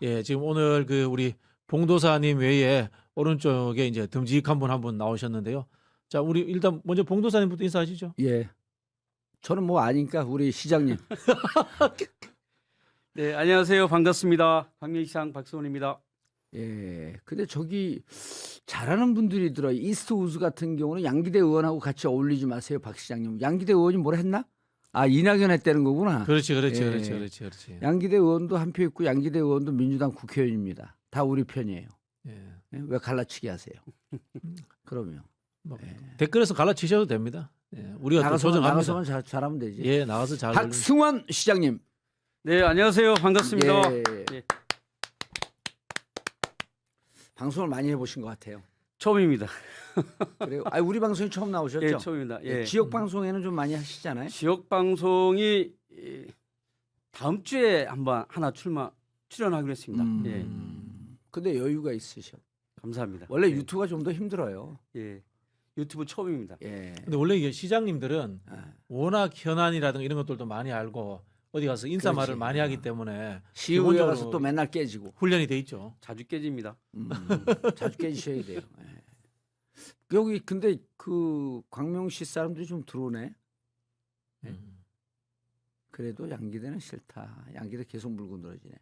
예, 지금 오늘 그 우리 봉도사님 외에 오른쪽에 이제 듬직한 분 한 분 나오셨는데요. 자, 우리 일단 먼저 봉도사님부터 인사하시죠. 예. 저는 뭐 아니까 우리 시장님. 네, 안녕하세요. 반갑습니다. 광명시장 박수원입니다. 예. 근데 저기 잘하는 분들이 들어. 이스트우드 같은 경우는 양기대 의원하고 같이 어울리지 마세요, 박 시장님. 양기대 의원이 뭘 했나? 아, 이낙연 했다는 거구나. 그렇지, 그렇지, 예. 그렇지, 그렇지, 그렇지. 양기대 의원도 한 표 있고 양기대 의원도 민주당 국회의원입니다. 다 우리 편이에요. 예. 예? 왜 갈라치기 하세요? 그러면 뭐, 예. 댓글에서 갈라치셔도 됩니다. 예, 우리가 또 조정합니다. 나가서만 잘하면 되지. 예, 나가서 잘 걸리면. 박승원 시장님. 네, 안녕하세요. 반갑습니다. 예. 예. 방송을 많이 해보신 것 같아요. 처음입니다. 그래요? 아, 우리 방송이 처음 나오셨죠? 예, 처음입니다. 예. 지역 방송에는 좀 많이 하시잖아요. 지역 방송이 다음 주에 한번 하나 출연하기로 했습니다. 예. 근데 여유가 있으셔. 감사합니다. 원래 예. 유튜브가 좀 더 힘들어요. 예. 유튜브 처음입니다. 예. 근데 원래 이게 시장님들은 아, 워낙 현안이라든가 이런 것들도 많이 알고 어디 가서 인사말을 그렇지. 많이 하기 때문에 시의회 기본적으로 가서 또 맨날 깨지고. 훈련이 돼 있죠. 자주 깨집니다. 자주 깨지셔야 돼요. 예. 여기 근데 그 광명시 사람들이 좀 들어오네. 음. 그래도 양기대는 싫다. 양기대 계속 물고 늘어지네.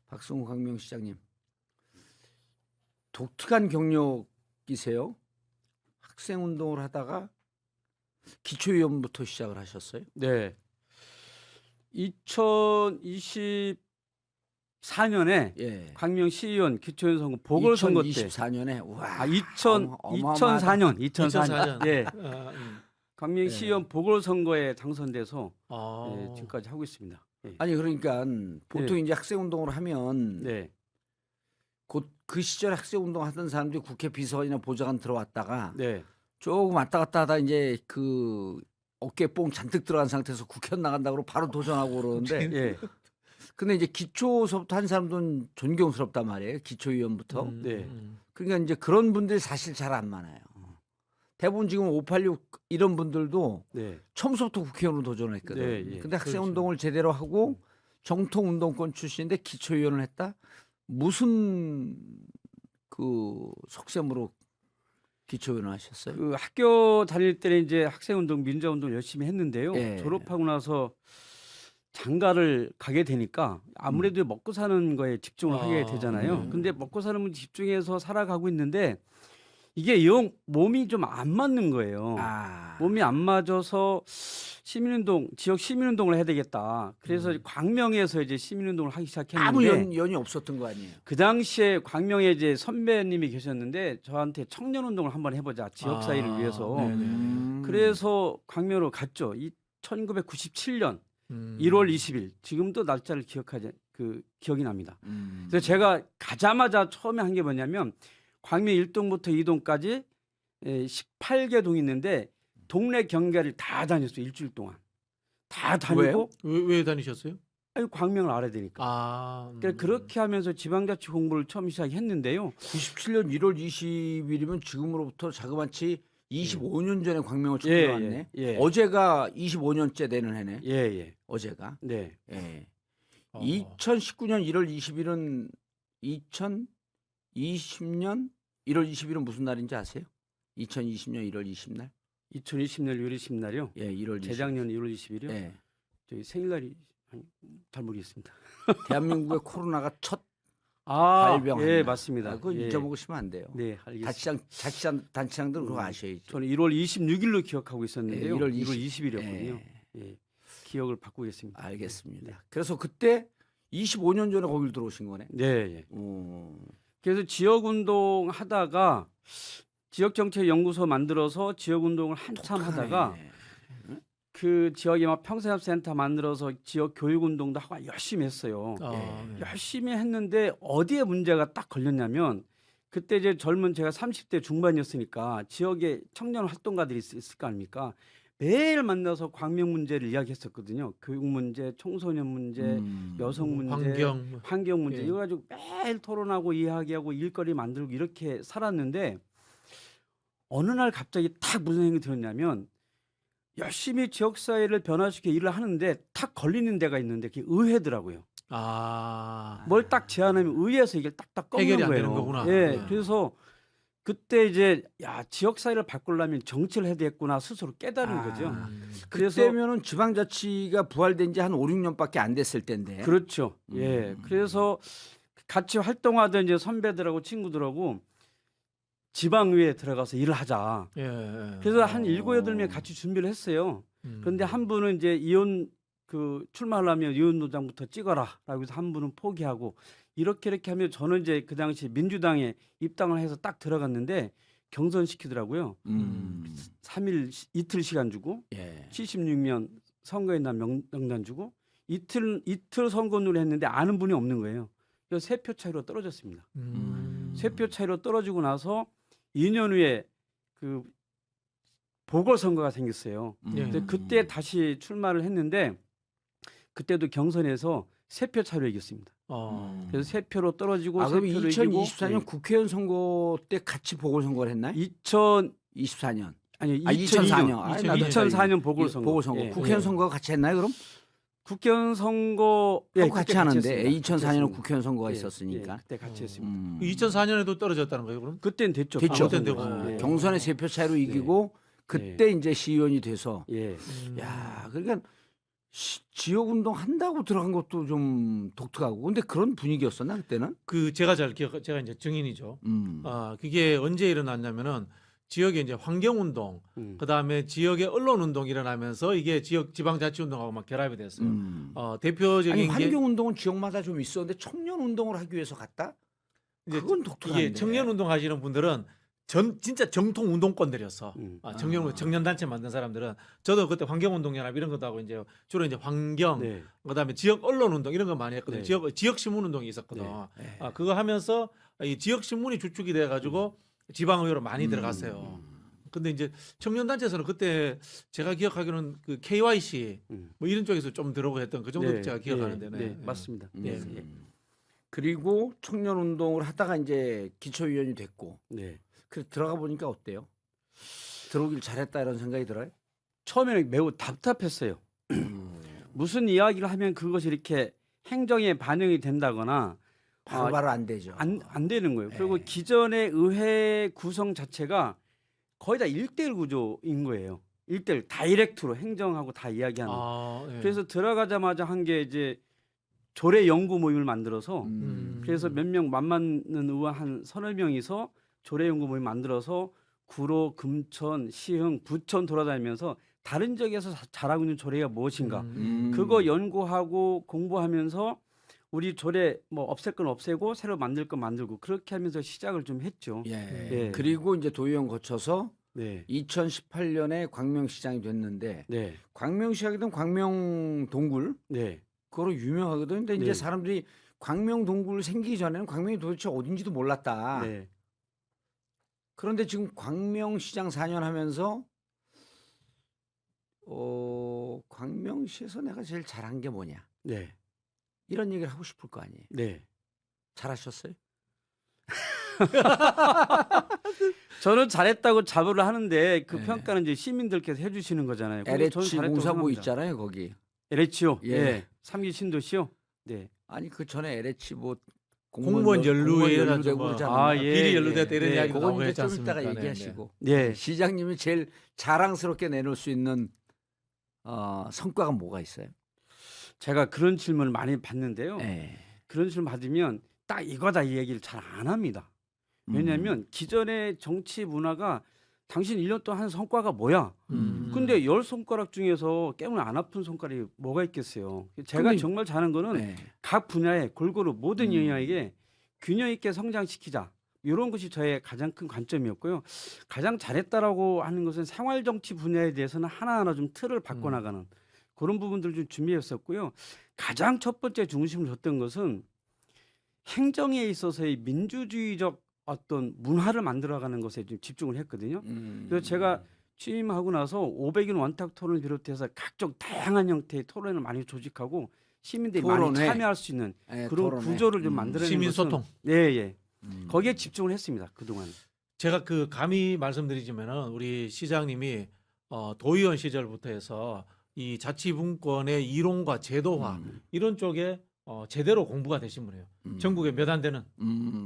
박승호 광명시장님. 독특한 경력이세요. 학생운동을 하다가 기초위원부터 시작을 하셨어요. 네. 2024년에 예. 광명시의원 기초위원 선거 보궐선거 때 2024년에 와. 2004년 2004년 예. 아, 광명시의원 보궐선거에 당선돼서 아. 예, 지금까지 하고 있습니다. 예. 아니 그러니까 보통 이제 학생운동을 하면 네. 곧 그 시절 학생운동 하던 사람들이 국회 비서관이나 보좌관 들어왔다가 네. 조금 왔다 갔다 하다 이제 그 어깨 뽕 잔뜩 들어간 상태에서 국회의원 나간다고 바로 도전하고 그러는데 예. 근데 이제 기초서부터 한 사람들은 존경스럽단 말이에요. 기초위원부터. 네. 그러니까 이제 그런 분들이 사실 잘 안 많아요. 대부분 지금 586 이런 분들도 네. 처음부터 국회의원으로 도전을 했거든. 네, 예. 근데 학생운동을 제대로 하고 정통운동권 출신인데 기초위원을 했다? 무슨 그 속셈으로 기초위원을 하셨어요? 그 학교 다닐 때는 이제 학생운동, 민주화운동 열심히 했는데요. 예. 졸업하고 나서 장가를 가게 되니까 아무래도 먹고 사는 거에 집중을 하게 되잖아요. 근데 먹고 사는 분 집중해서 살아가고 있는데 이게 영 몸이 좀 안 맞는 거예요. 아. 몸이 안 맞아서 시민운동, 지역 시민운동을 해야 되겠다. 그래서 광명에서 이제 시민운동을 하기 아무 시작했는데 연이 없었던 거 아니에요? 그 당시에 광명에 이제 선배님이 계셨는데 저한테 청년운동을 한번 해보자. 지역 사회를 위해서. 네네. 그래서 광명으로 갔죠. 1997년 1월 20일. 지금도 날짜를 기억이 납니다. 그래서 제가 가자마자 처음에 한 게 뭐냐면 광명 1동부터 2동까지 18개 동이 있는데 동네 경계를 다 다녔어요. 일주일 동안. 다 다니고 왜 다니셨어요? 아니, 광명을 알아야 되니까. 아, 그러니까 그렇게 하면서 지방자치 공부를 처음 시작했는데요. 97년 1월 20일이면 지금으로부터 자그마치 25년 전에 광명을 처음 예, 들어왔네. 예, 예. 어제가 25년째 되는 해네. 예, 예. 어제가. 네. 예. 어. 2019년 1월 20일은 2020년 1월 20일은 무슨 날인지 아세요? 2020년 1월 20날? 2020년 1월 20날이요. 예, 1월 20일. 재작년 1월 20일이요. 예. 저희 생일날이 잘 모르겠습니다. 대한민국의 코로나가 첫 아, 발병한 예, 날. 맞습니다. 아, 그거 예. 잊어먹으시면 안 돼요. 네, 알겠습니다. 단체장들 그거 아셔야지. 저는 1월 26일로 기억하고 있었는데요. 예, 1월 20일이었군요. 예. 기억을 바꾸겠습니다. 알겠습니다. 그래서 그때 25년 전에 거길 들어오신 거네. 네, 예. 음. 그래서 지역 운동 하다가 지역 정책 연구소 만들어서 지역 운동을 한참 하다가 그 지역에 막 평생협센터 만들어서 지역 교육 운동도 하고 열심히 했어요. 아, 예. 열심히 했는데 어디에 문제가 딱 걸렸냐면 그때 이제 제가 30대 중반이었으니까 지역에 청년 활동가들이 있을 거 아닙니까? 매일 만나서 광명 문제를 이야기했었거든요. 교육 문제, 청소년 문제, 여성 문제, 환경 문제 예. 이거 가지고 매일 토론하고 이야기하고 일거리 만들고 이렇게 살았는데 어느 날 갑자기 탁 무슨 생각이 들었냐면 열심히 지역사회를 변화시켜 일을 하는데 탁 걸리는 데가 있는데 그게 의회더라고요. 아. 뭘 딱 제안하면 의회에서 이게 딱딱 꺾는 해결이 안 거예요. 되는 거구나. 예, 네. 그래서 그때 이제 야 지역 사회를 바꾸려면 정치를 해야 되겠구나 스스로 깨달은 거죠. 음. 그래서 그때면은 지방자치가 부활된 지 한 5, 6년밖에 안 됐을 텐데. 그렇죠. 예, 그래서 같이 활동하던 이제 선배들하고 친구들하고 지방의회에 들어가서 일을 하자. 예, 예. 그래서 한 7, 8명 같이 준비를 했어요. 그런데 한 분은 이제 이혼 그 출마하려면 이혼 도장부터 찍어라라고 해서 한 분은 포기하고 이렇게 하면 저는 이제 그 당시 민주당에 입당을 해서 딱 들어갔는데 경선시키더라고요. 3일 이틀 시간 주고 예. 76년 선거에 난 명단 주고 이틀 선거운동을 했는데 아는 분이 없는 거예요. 그래서 3표 차이로 떨어졌습니다. 3표 차이로 떨어지고 나서 2년 후에 그 보궐선거가 생겼어요. 예. 근데 그때 다시 출마를 했는데 그때도 경선에서 3표 차이로 이겼습니다. 그래서 3표로 떨어지고 아, 그럼 3표로 이기고 2024년 국회의원 선거 때 같이 보궐선거를 했나요? 2004년 2004년. 2004년 보궐선거. 보궐선거. 예. 국회의원 선거가 같이 했나요, 그럼? 국회의원 선거 하고 같이 하는데 했습니다. 2004년은 했습니다. 국회의원 선거가 예, 있었으니까. 예, 그때 같이 했습니다. 2004년에도 떨어졌다는 거예요, 그럼? 그때는 됐죠. 됐죠. 그때는 되고. 예. 경선에 3표 차이로 이기고 그때 이제 시의원이 돼서 예. 야, 그러니까 지역 운동 한다고 들어간 것도 좀 독특하고. 근데 그런 분위기였었나 그때는? 그 제가 제가 이제 증인이죠. 그게 언제 일어났냐면은 지역에 이제 환경운동, 그 다음에 지역의 언론운동 일어나면서 이게 지역 지방자치운동하고 막 결합이 됐어요. 대표적인 아니 게 환경 운동은 지역마다 좀 있었는데 청년 운동을 하기 위해서 갔다? 이제 그건 독특한데. 이게 청년운동 하시는 분들은 진짜 정통 운동권들이었어. 청년단체 만든 사람들은 저도 그때 환경운동연합 이런 것도 하고 이제 주로 이제 환경, 네. 그다음에 지역 언론운동 이런 거 많이 했거든요. 네. 지역 신문운동이 있었거든. 네. 그거 하면서 이 지역 신문이 주축이 돼가지고 지방의회로 많이 들어갔어요. 근데 이제 청년단체에서는 그때 제가 기억하기로는 그 KYC 뭐 이런 쪽에서 좀 들어오고 했던 그 정도 네. 제가 기억하는데. 네. 맞습니다. 네. 예. 그리고 청년 운동을 하다가 이제 기초위원이 됐고. 네. 그 들어가 보니까 어때요? 들어오길 잘했다 이런 생각이 들어요? 처음에는 매우 답답했어요. 무슨 이야기를 하면 그것이 이렇게 행정에 반영이 된다거나 바로바로 안 되죠. 안 되는 거예요. 그리고 기존의 의회 구성 자체가 거의 다 1대1 구조인 거예요. 1대1 다이렉트로 행정하고 다 이야기하는. 예. 그래서 들어가자마자 한 게 이제 조례 연구 모임을 만들어서 그래서 몇 명 만만한 의원 한 3~4명이서 조례 연구 모임 만들어서 구로, 금천, 시흥, 부천 돌아다니면서 다른 지역에서 잘하고 있는 조례가 무엇인가 그거 연구하고 공부하면서 우리 조례 뭐 없앨 건 없애고 새로 만들 건 만들고 그렇게 하면서 시작을 좀 했죠. 예. 예. 그리고 이제 도의원 거쳐서 네. 2018년에 광명시장이 됐는데 네. 광명시장이든 광명동굴 네. 그거로 유명하거든. 근데 이제 네. 사람들이 광명동굴 생기기 전에는 광명이 도대체 어딘지도 몰랐다. 네. 그런데 지금 광명시장 4년 하면서 광명시에서 내가 제일 잘한 게 뭐냐 네. 이런 얘기를 하고 싶을 거 아니에요. 네. 잘하셨어요? 저는 잘했다고 자부를 하는데 그 네. 평가는 이제 시민들께서 해주시는 거잖아요. 근데 저는 LH 잘했다고 공사부 생각합니다. 있잖아요 거기. LH요. 예. 예. 3기 신도시요. 네. 아니 그 전에 LH 뭐 공무원 연루에 연루되고 뭐 그러잖아요. 아, 예. 비리 연루됐다 이런 예. 이야기도 그건 나오고 이제 했지 좀 않습니까? 이따가 네, 얘기하시고 네. 시장님이 제일 자랑스럽게 내놓을 수 있는 성과가 뭐가 있어요? 제가 그런 질문을 많이 받는데요. 네. 그런 질문 받으면 딱 이거다 이 얘기를 잘 안 합니다. 왜냐하면 기존의 정치 문화가 당신 1년 동안 한 성과가 뭐야? 근데 10손가락 중에서 깨물 안 아픈 손가락이 뭐가 있겠어요. 제가 근데- 정말 잘하는 거는 네. 각 분야에 골고루 모든 영역에게 균형 있게 성장시키자. 이런 것이 저의 가장 큰 관점이었고요. 가장 잘했다라고 하는 것은 생활 정치 분야에 대해서는 하나하나 좀 틀을 바꿔나가는 그런 부분들 좀 준비했었고요. 가장 첫 번째 중심을 뒀던 것은 행정에 있어서의 민주주의적 어떤 문화를 만들어가는 것에 좀 집중을 했거든요. 그래서 제가 취임하고 나서 500인 원탁 토론을 비롯해서 각종 다양한 형태의 토론을 많이 조직하고 시민들이 많이 토론회. 참여할 수 있는 네, 그런 토론회. 구조를 좀 만들어내는 시민 것은 소통. 예, 예. 거기에 집중을 했습니다. 그동안. 제가 그 감히 말씀드리지만은 우리 시장님이 도의원 시절부터 해서 이 자치분권의 이론과 제도화 이런 쪽에 제대로 공부가 되신 분이에요. 전국에 몇 안 되는.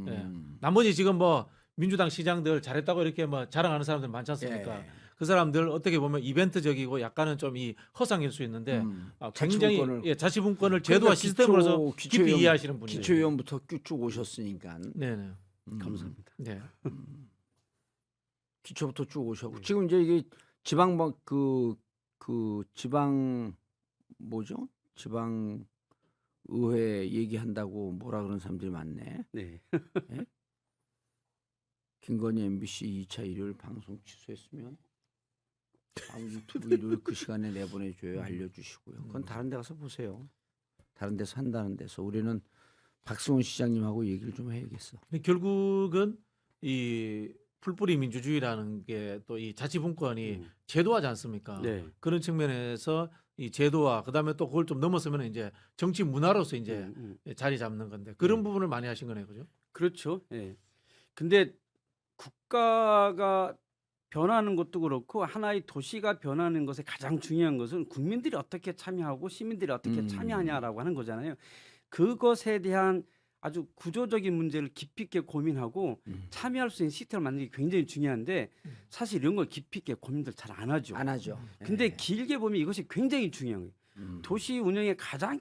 예. 나머지 지금 뭐 민주당 시장들 잘했다고 이렇게 뭐 자랑하는 사람들 많지 않습니까? 예. 그 사람들 어떻게 보면 이벤트적이고 약간은 좀 이 허상일 수 있는데 굉장히 자치분권을- 자치분권을 그러니까 제도와 시스템으로서 깊이 기초위원- 이해하시는 분이에요. 기초위원부터 쭉 오셨으니까. 네네. 감사합니다. 네. 기초부터 쭉 오셨고 지금 이제 이게 지방 그 지방 뭐죠? 지방 의회 얘기한다고 뭐라 그러는 사람들이 많네. 네. 김건희 MBC 2차 일요일 방송 취소했으면 유튜브 일요일 그 시간에 내보내줘요. 알려주시고요. 그건 다른 데 가서 보세요. 다른 데서 한다는 데서 우리는 박수원 시장님하고 얘기를 좀 해야겠어. 근데 결국은 이 풀뿌리 민주주의라는 게 또 이 자치분권이 제도화지 않습니까? 네. 그런 측면에서 이 제도화 그다음에 또 그걸 좀 넘어서면 이제 정치 문화로서 이제 자리 잡는 건데 그런 부분을 많이 하신 거네요, 그죠? 그렇죠. 예. 근데 국가가 변하는 것도 그렇고 하나의 도시가 변하는 것에 가장 중요한 것은 국민들이 어떻게 참여하고 시민들이 어떻게 참여하냐라고 하는 거잖아요. 그것에 대한 아주 구조적인 문제를 깊이 있게 고민하고 참여할 수 있는 시스템을 만드는 게 굉장히 중요한데 사실 이런 걸 깊이 있게 고민들 잘 안 하죠. 안 하죠. 근데 예. 길게 보면 이것이 굉장히 중요한 거예요. 도시 운영의 가장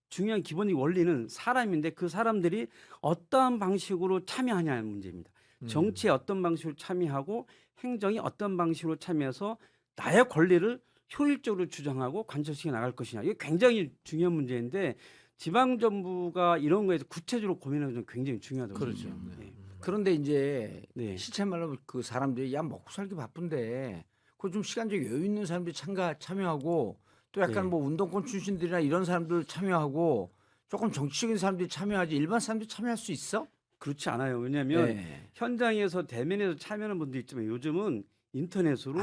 중요한 기본의 원리는 사람인데 그 사람들이 어떠한 방식으로 참여하냐는 문제입니다. 정치에 어떤 방식으로 참여하고 행정이 어떤 방식으로 참여해서 나의 권리를 효율적으로 주장하고 관철시켜 나갈 것이냐. 이게 굉장히 중요한 문제인데 지방 정부가 이런 거에서 구체적으로 고민하는 건 굉장히 중요하다고 그렇죠. 생각해요. 네. 그런데 이제 네. 실제 말로 그 사람들이 야 먹고 살기 바쁜데 그 좀 시간적 여유 있는 사람들이 참여하고 또 약간 네. 뭐 운동권 출신들이나 이런 사람들 참여하고 조금 정치적인 사람들이 참여하지 일반 사람들이 참여할 수 있어? 그렇지 않아요. 왜냐하면 네. 현장에서 대면에서 참여하는 분도 있지만 요즘은 인터넷으로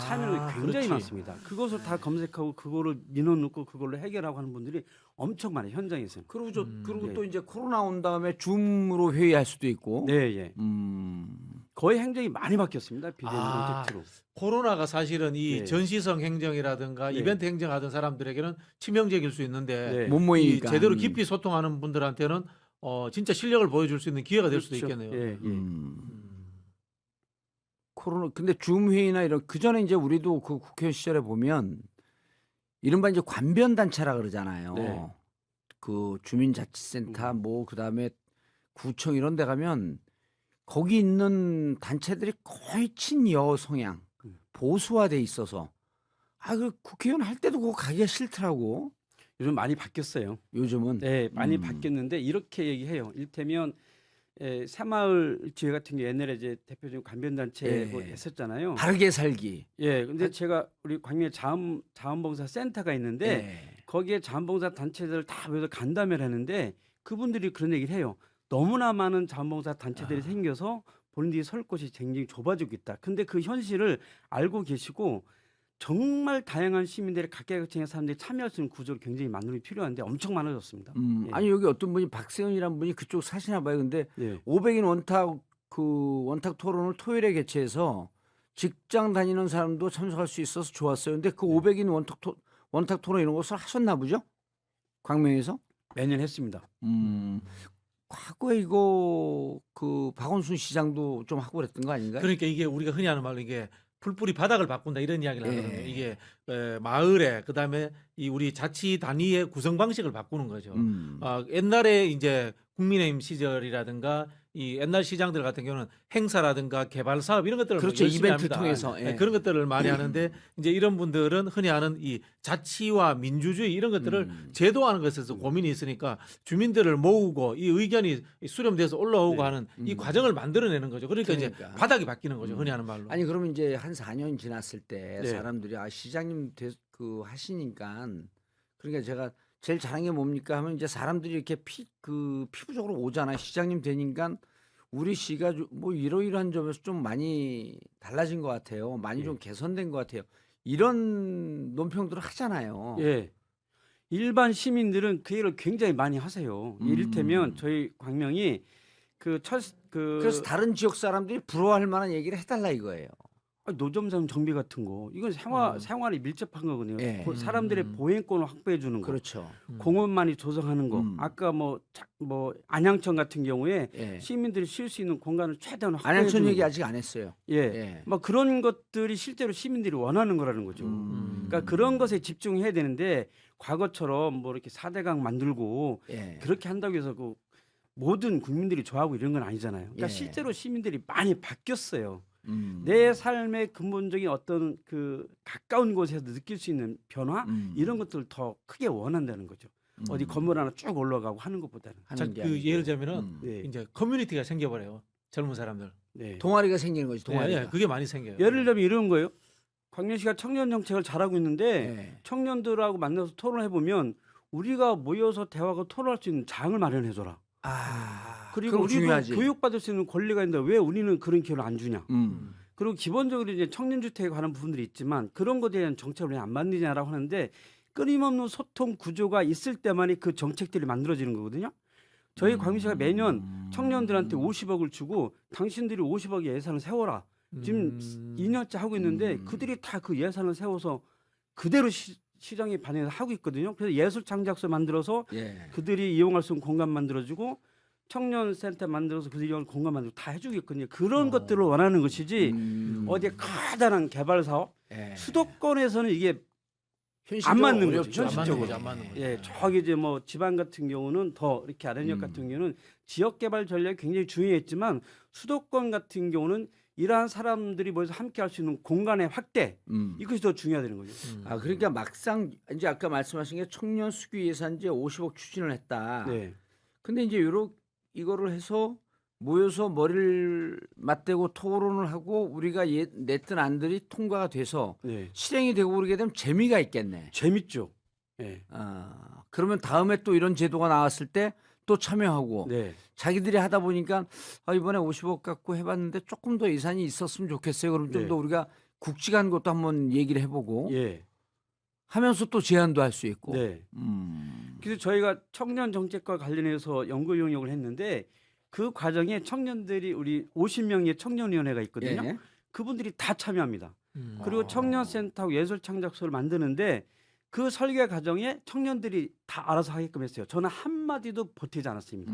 참여는 굉장히 그렇지. 많습니다. 그것을 다 검색하고 그거를 민원 넣고 그걸로 해결하고 하는 분들이 엄청 많아요. 현장에서는. 그리고 그리고 네. 또 이제 코로나 온 다음에 줌으로 회의할 수도 있고. 네, 예. 음. 거의 행정이 많이 바뀌었습니다. 비대면 아. 콘택트로. 코로나가 사실은 이 네. 전시성 행정이라든가 네. 이벤트 행정하던 사람들에게는 치명적일 수 있는데 네. 못 이 모이니까. 제대로 깊이 소통하는 분들한테는 진짜 실력을 보여줄 수 있는 기회가 될 수도 그렇죠. 있겠네요. 예, 예. 코로나 근데 줌 회의나 이런 그 전에 이제 우리도 그 국회의원 시절에 보면 이른바 이제 관변 단체라 그러잖아요. 네. 그 주민자치센터 뭐 그다음에 구청 이런 데 가면 거기 있는 단체들이 거의 친여 성향 보수화돼 있어서 그 국회의원 할 때도 그거 가기가 싫더라고. 요즘 많이 바뀌었어요. 요즘은 네, 많이 바뀌었는데 이렇게 얘기해요. 이를테면 새마을 지회 같은 게 옛날에 이제 대표적인 관변단체 뭐 했었잖아요. 바르게 살기. 예, 근데 제가 우리 광명에 자원봉사 센터가 있는데 예. 거기에 자원봉사 단체들 다 모여서 간담회를 하는데 그분들이 그런 얘기를 해요. 너무나 많은 자원봉사 단체들이 생겨서 본인들이 설 곳이 굉장히 좁아지고 있다. 근데 그 현실을 알고 계시고 정말 다양한 시민들의 각계각층의 사람들이 참여할 수 있는 구조를 굉장히 만들기 필요한데 엄청 많아졌습니다. 예. 아니 여기 어떤 분이 박세현이라는 분이 그쪽 사시나 봐요. 근데 예. 500인 원탁 토론을 토요일에 개최해서 직장 다니는 사람도 참석할 수 있어서 좋았어요. 근데 그 500인 원탁 토론 이런 것을 하셨나 보죠? 광명에서? 매년 했습니다. 과거에 이거 그 박원순 시장도 좀 하고 그랬던 거 아닌가요? 그러니까 이게 우리가 흔히 하는 말로 이게 풀뿌리 바닥을 바꾼다 이런 이야기를 예. 하거든요. 이게 마을에 그다음에 이 우리 자치 단위의 구성 방식을 바꾸는 거죠. 옛날에 이제 국민의힘 시절이라든가 이 옛날 시장들 같은 경우는 행사라든가 개발 사업 이런 것들을 그렇죠. 열심히 이벤트 합니다. 통해서, 예. 그런 것들을 많이 하는데 이제 이런 분들은 흔히 하는 이 자치와 민주주의 이런 것들을 제도하는 것에서 고민이 있으니까 주민들을 모으고 이 의견이 수렴돼서 올라오고 네. 하는 이 과정을 만들어내는 거죠. 그러니까 이제 그러니까. 바닥이 바뀌는 거죠. 흔히 하는 말로. 아니 그러면 이제 한 4년 지났을 때 네. 사람들이 시장님 하시니까 그러니까 제가 제일 잘한 게 뭡니까 하면 이제 사람들이 이렇게 피부적으로 오잖아요. 시장님 되니까 우리 시가 뭐 이러이러한 점에서 좀 많이 달라진 것 같아요. 많이 좀 개선된 것 같아요. 이런 논평들을 하잖아요. 예. 일반 시민들은 그 일을 굉장히 많이 하세요. 이를테면 저희 광명이 그래서 다른 지역 사람들이 부러워할 만한 얘기를 해달라 이거예요. 노점상 정비 같은 거 이건 생활이 밀접한 거거든요. 예. 사람들의 보행권을 확보해 주는 거. 그렇죠. 공원만이 조성하는 거. 아까 뭐 안양천 같은 경우에 예. 시민들이 쉴 수 있는 공간을 최대한 확보해 안양천 주는 얘기 거. 아직 안 했어요. 예. 예. 뭐 그런 것들이 실제로 시민들이 원하는 거라는 거죠. 그러니까 그런 것에 집중해야 되는데 과거처럼 뭐 이렇게 4대강 만들고 예. 그렇게 한다고 해서 그 모든 국민들이 좋아하고 이런 건 아니잖아요. 그러니까 예. 실제로 시민들이 많이 바뀌었어요. 음. 내 삶의 근본적인 어떤 그 가까운 곳에서 느낄 수 있는 변화 이런 것들을 더 크게 원한다는 거죠. 어디 건물 하나 쭉 올라가고 하는 것보다는. 자, 하는 게 그 아니고. 예를 들면은 네. 이제 커뮤니티가 생겨버려요. 젊은 사람들. 네. 동아리가 생기는 거지. 동아리가. 예, 그게 많이 생겨요. 예를 들면 이런 거예요. 광명시가 청년 정책을 잘하고 있는데 예. 청년들하고 만나서 토론해 보면 우리가 모여서 대화하고 토론할 수 있는 장을 마련해 줘라. 그리고 그거 우리도 중요하지. 교육받을 수 있는 권리가 있는데 왜 우리는 그런 기회를 안 주냐? 음. 그리고 기본적으로 이제 청년주택에 관한 부분들이 있지만 그런 것에 대한 정책을 왜 안 만드냐라고 하는데 끊임없는 소통 구조가 있을 때만이 그 정책들이 만들어지는 거거든요. 저희 광명시가 매년 청년들한테 50억을 주고 당신들이 50억의 예산을 세워라. 지금 2년째 하고 있는데 그들이 다 그 예산을 세워서 그대로 시장에 반영해서 하고 있거든요. 그래서 예술 창작소 만들어서 예. 그들이 이용할 수 있는 공간 만들어주고 청년센터 만들어서 그들이 이용할 공간 만들고 다 해주겠거든요. 그런 것들을 원하는 것이지 어디에 커다란 개발 사업 예. 수도권에서는 이게 현실적으로 안 맞는 어렵죠. 거죠. 현실적으로. 안 맞는 거죠. 예, 저기 이제 뭐 지방 같은 경우는 더 이렇게 아랫역 같은 경우는 지역 개발 전략이 굉장히 중요했지만 수도권 같은 경우는 이러한 사람들이 모여서 함께 할 수 있는 공간의 확대 이것이 더 중요하다는 거죠. 아 그러니까 막상 이제 아까 말씀하신 게 청년 수기 예산제 50억 추진을 했다. 네. 근데 이제 이거를 해서 모여서 머리를 맞대고 토론을 하고 우리가 냈던 안들이 통과가 돼서 네. 실행이 되고 그러게 되면 재미가 있겠네. 재밌죠. 네. 아, 그러면 다음에 또 이런 제도가 나왔을 때 또 참여하고 네. 자기들이 하다 보니까 이번에 50억 갖고 해봤는데 조금 더 예산이 있었으면 좋겠어요. 그럼 좀 네. 더 우리가 굵직한 것도 한번 얘기를 해보고 예. 하면서 또 제안도 할 수 있고. 네. 그래서 저희가 청년 정책과 관련해서 연구 용역을 했는데 그 과정에 청년들이 우리 50명의 청년위원회가 있거든요. 예. 그분들이 다 참여합니다. 그리고 청년센터하고 예술창작소를 만드는데 그 설계 과정에 청년들이 다 알아서 하게끔 했어요. 저는 한마디도 보태지 않았습니다.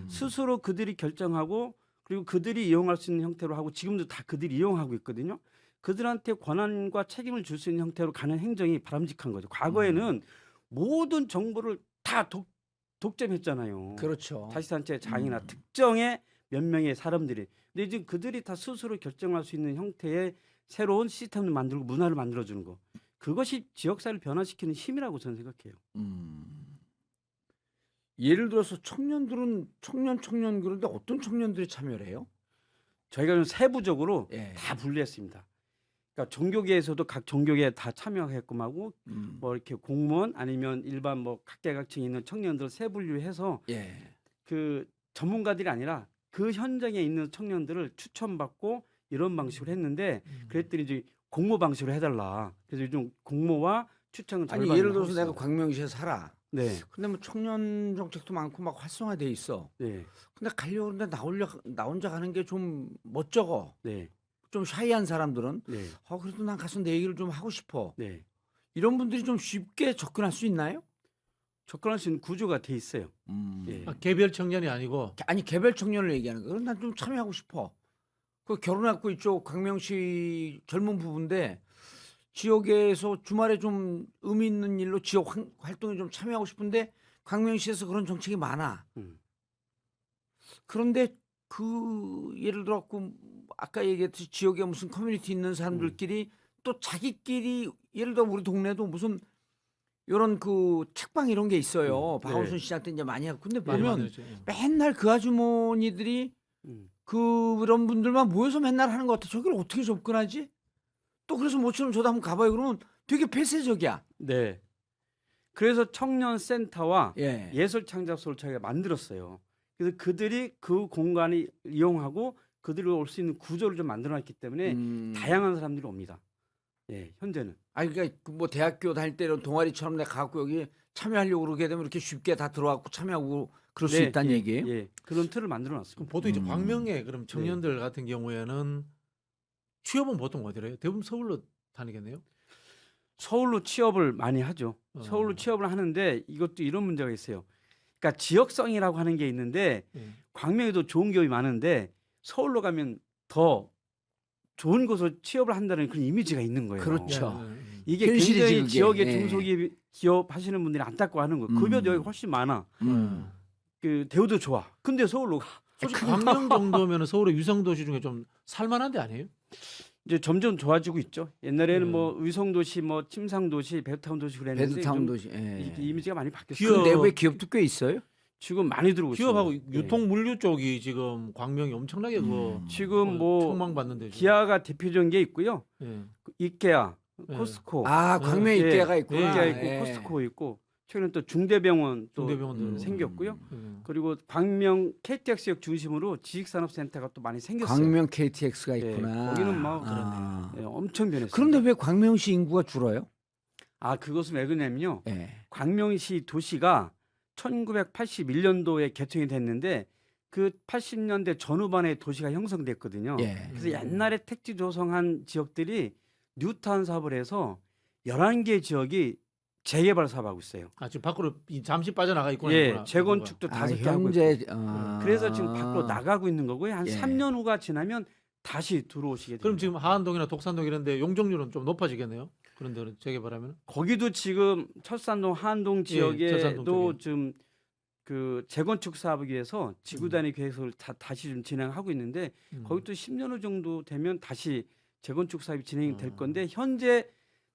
스스로 그들이 결정하고 그리고 그들이 이용할 수 있는 형태로 하고 지금도 다 그들이 이용하고 있거든요. 그들한테 권한과 책임을 줄 수 있는 형태로 가는 행정이 바람직한 거죠. 과거에는 모든 정보를 다 독점했잖아요. 그렇죠. 자치단체 장이나 특정의 몇 명의 사람들이. 근데 지금 그들이 다 스스로 결정할 수 있는 형태의 새로운 시스템을 만들고 문화를 만들어주는 거. 그것이 지역사회를 변화시키는 힘이라고 저는 생각해요. 예를 들어서 청년들은 청년 그런데 어떤 청년들이 참여를 해요? 저희가 좀 세부적으로 예. 다 분리했습니다. 그러니까 종교계에서도 각 종교계에 다 참여하게끔 하고 뭐 이렇게 공무원 아니면 일반 뭐 각계각층에 있는 청년들 세 분류해서 예. 그 전문가들이 아니라 그 현장에 있는 청년들을 추천받고 이런 방식으로 했는데 그랬더니 이제 공모 방식으로 해달라. 그래서 요즘 공모와 추천을 아니 절반으로 예를 하고 들어서 내가 있어요. 광명시에 살아. 네, 근데 뭐 청년 정책도 많고 막 활성화돼 있어. 네, 근데 가려고 하는데 나 혼자 가는 게 좀 멋쩍어. 네, 좀 샤이한 사람들은 네, 그래도 난 가서 내 얘기를 좀 하고 싶어. 네. 이런 분들이 좀 쉽게 접근할 수 있나요? 접근할 수 있는 구조가 돼 있어요. 예. 개별 청년이 아니고 아니 개별 청년을 얘기하는 거야. 그럼 난 좀 참여하고 싶어. 그 결혼하고 이쪽 광명시 젊은 부부인데 지역에서 주말에 좀 의미 있는 일로 지역 활동에 좀 참여하고 싶은데 광명시에서 그런 정책이 많아. 그런데 그 예를 들어 아까 얘기했듯이 지역에 무슨 커뮤니티 있는 사람들끼리 또 자기끼리 예를 들어 우리 동네도 무슨 이런 그 책방 이런 게 있어요. 박원순 시장 때 이제 많이 하고. 근데 많이 보면 만들었죠. 맨날 그 아주머니들이 그런 분들만 모여서 맨날 하는 것 같아. 저기를 어떻게 접근하지? 또 그래서 모처럼 저도 한번 가봐요. 그러면 되게 폐쇄적이야. 네. 그래서 청년센터와 예. 예술창작소를 저희가 만들었어요. 그래서 그들이 그 공간을 이용하고 그들이 올 수 있는 구조를 좀 만들어놨기 때문에 다양한 사람들이 옵니다. 예, 현재는. 그러니까 뭐 대학교 다닐 때 이런 동아리처럼 내가 가고 여기 참여하려고 그러게 되면 이렇게 쉽게 다 들어와고 참여하고 그럴 수 있다는 예, 얘기예요. 예, 그런 틀을 만들어놨습니다. 그럼 보통 이제 광명에 그럼 청년들 같은 경우에는 취업은 보통 어디래요? 대부분 서울로 다니겠네요. 서울로 취업을 많이 하죠. 어. 서울로 취업을 하는데 이것도 이런 문제가 있어요. 그러니까 지역성이라고 하는 게 있는데 예. 광명에도 좋은 기업이 많은데 서울로 가면 더 좋은 곳으로 취업을 한다는 그런 이미지가 있는 거예요. 그렇죠. 이게 현실이지, 굉장히 그게. 지역의 예. 중소기업 기업 하시는 분들이 안타까워하는 거예요. 급여도 여기 훨씬 많아. 그 대우도 좋아. 근데 서울로 가. 솔직히 광명 정도면 서울의 위성도시 중에 좀 살만한 데 아니에요? 이제 점점 좋아지고 있죠. 옛날에는 네. 뭐 의성도시, 뭐 침상도시, 베드타운도시 그랬는데 베드타운 좀 도시. 예. 이미지가 많이 바뀌었어요. 기업- 그 내부에 기업도 꽤 있어요. 지금 많이 들어오고 기업하고 있습니다. 유통 물류 쪽이 지금 광명이 엄청나게 예. 지금 뭐 촉망받는데 기아가 대표적인 게 있고요. 예. 이케아, 예. 코스트코, 아, 광명 예. 이케아가 있구나. 이케아 있고 예. 코스트코 있고 최근에 또 중대병원 또 중대병원도 생겼고요. 예. 그리고 광명 KTX역 중심으로 지식산업센터가 또 많이 생겼어요. 광명 KTX가 예, 있구나. 거기는 막 아. 예, 엄청 변했어요. 그런데 왜 광명시 인구가 줄어요? 아 그것은 왜 그러냐면요. 예. 광명시 도시가 1981년도에 개통이 됐는데 그 80년대 전후반에 도시가 형성됐거든요. 예. 그래서 옛날에 택지 조성한 지역들이 뉴타운 사업을 해서 11개 지역이 재개발 사업하고 있어요. 아 지금 밖으로 잠시 빠져나가 있구나. 예, 이거구나. 재건축도 아, 5개 하고 현재 있고. 그래서 지금 밖으로 나가고 있는 거고요. 한 예. 3년 후가 지나면 다시 들어오시게 됩니다. 그럼 지금 하안동이나 독산동 이런데 용적률은 좀 높아지겠네요. 그런 데는 재개발하면. 거기도 지금 철산동, 하안동 철산동 지역에도 쪽에. 좀 그 재건축 사업을 위해서 지구 단위 계획을 다시 좀 진행하고 있는데 거기도 10년 후 정도 되면 다시 재건축 사업이 진행이 될 건데 현재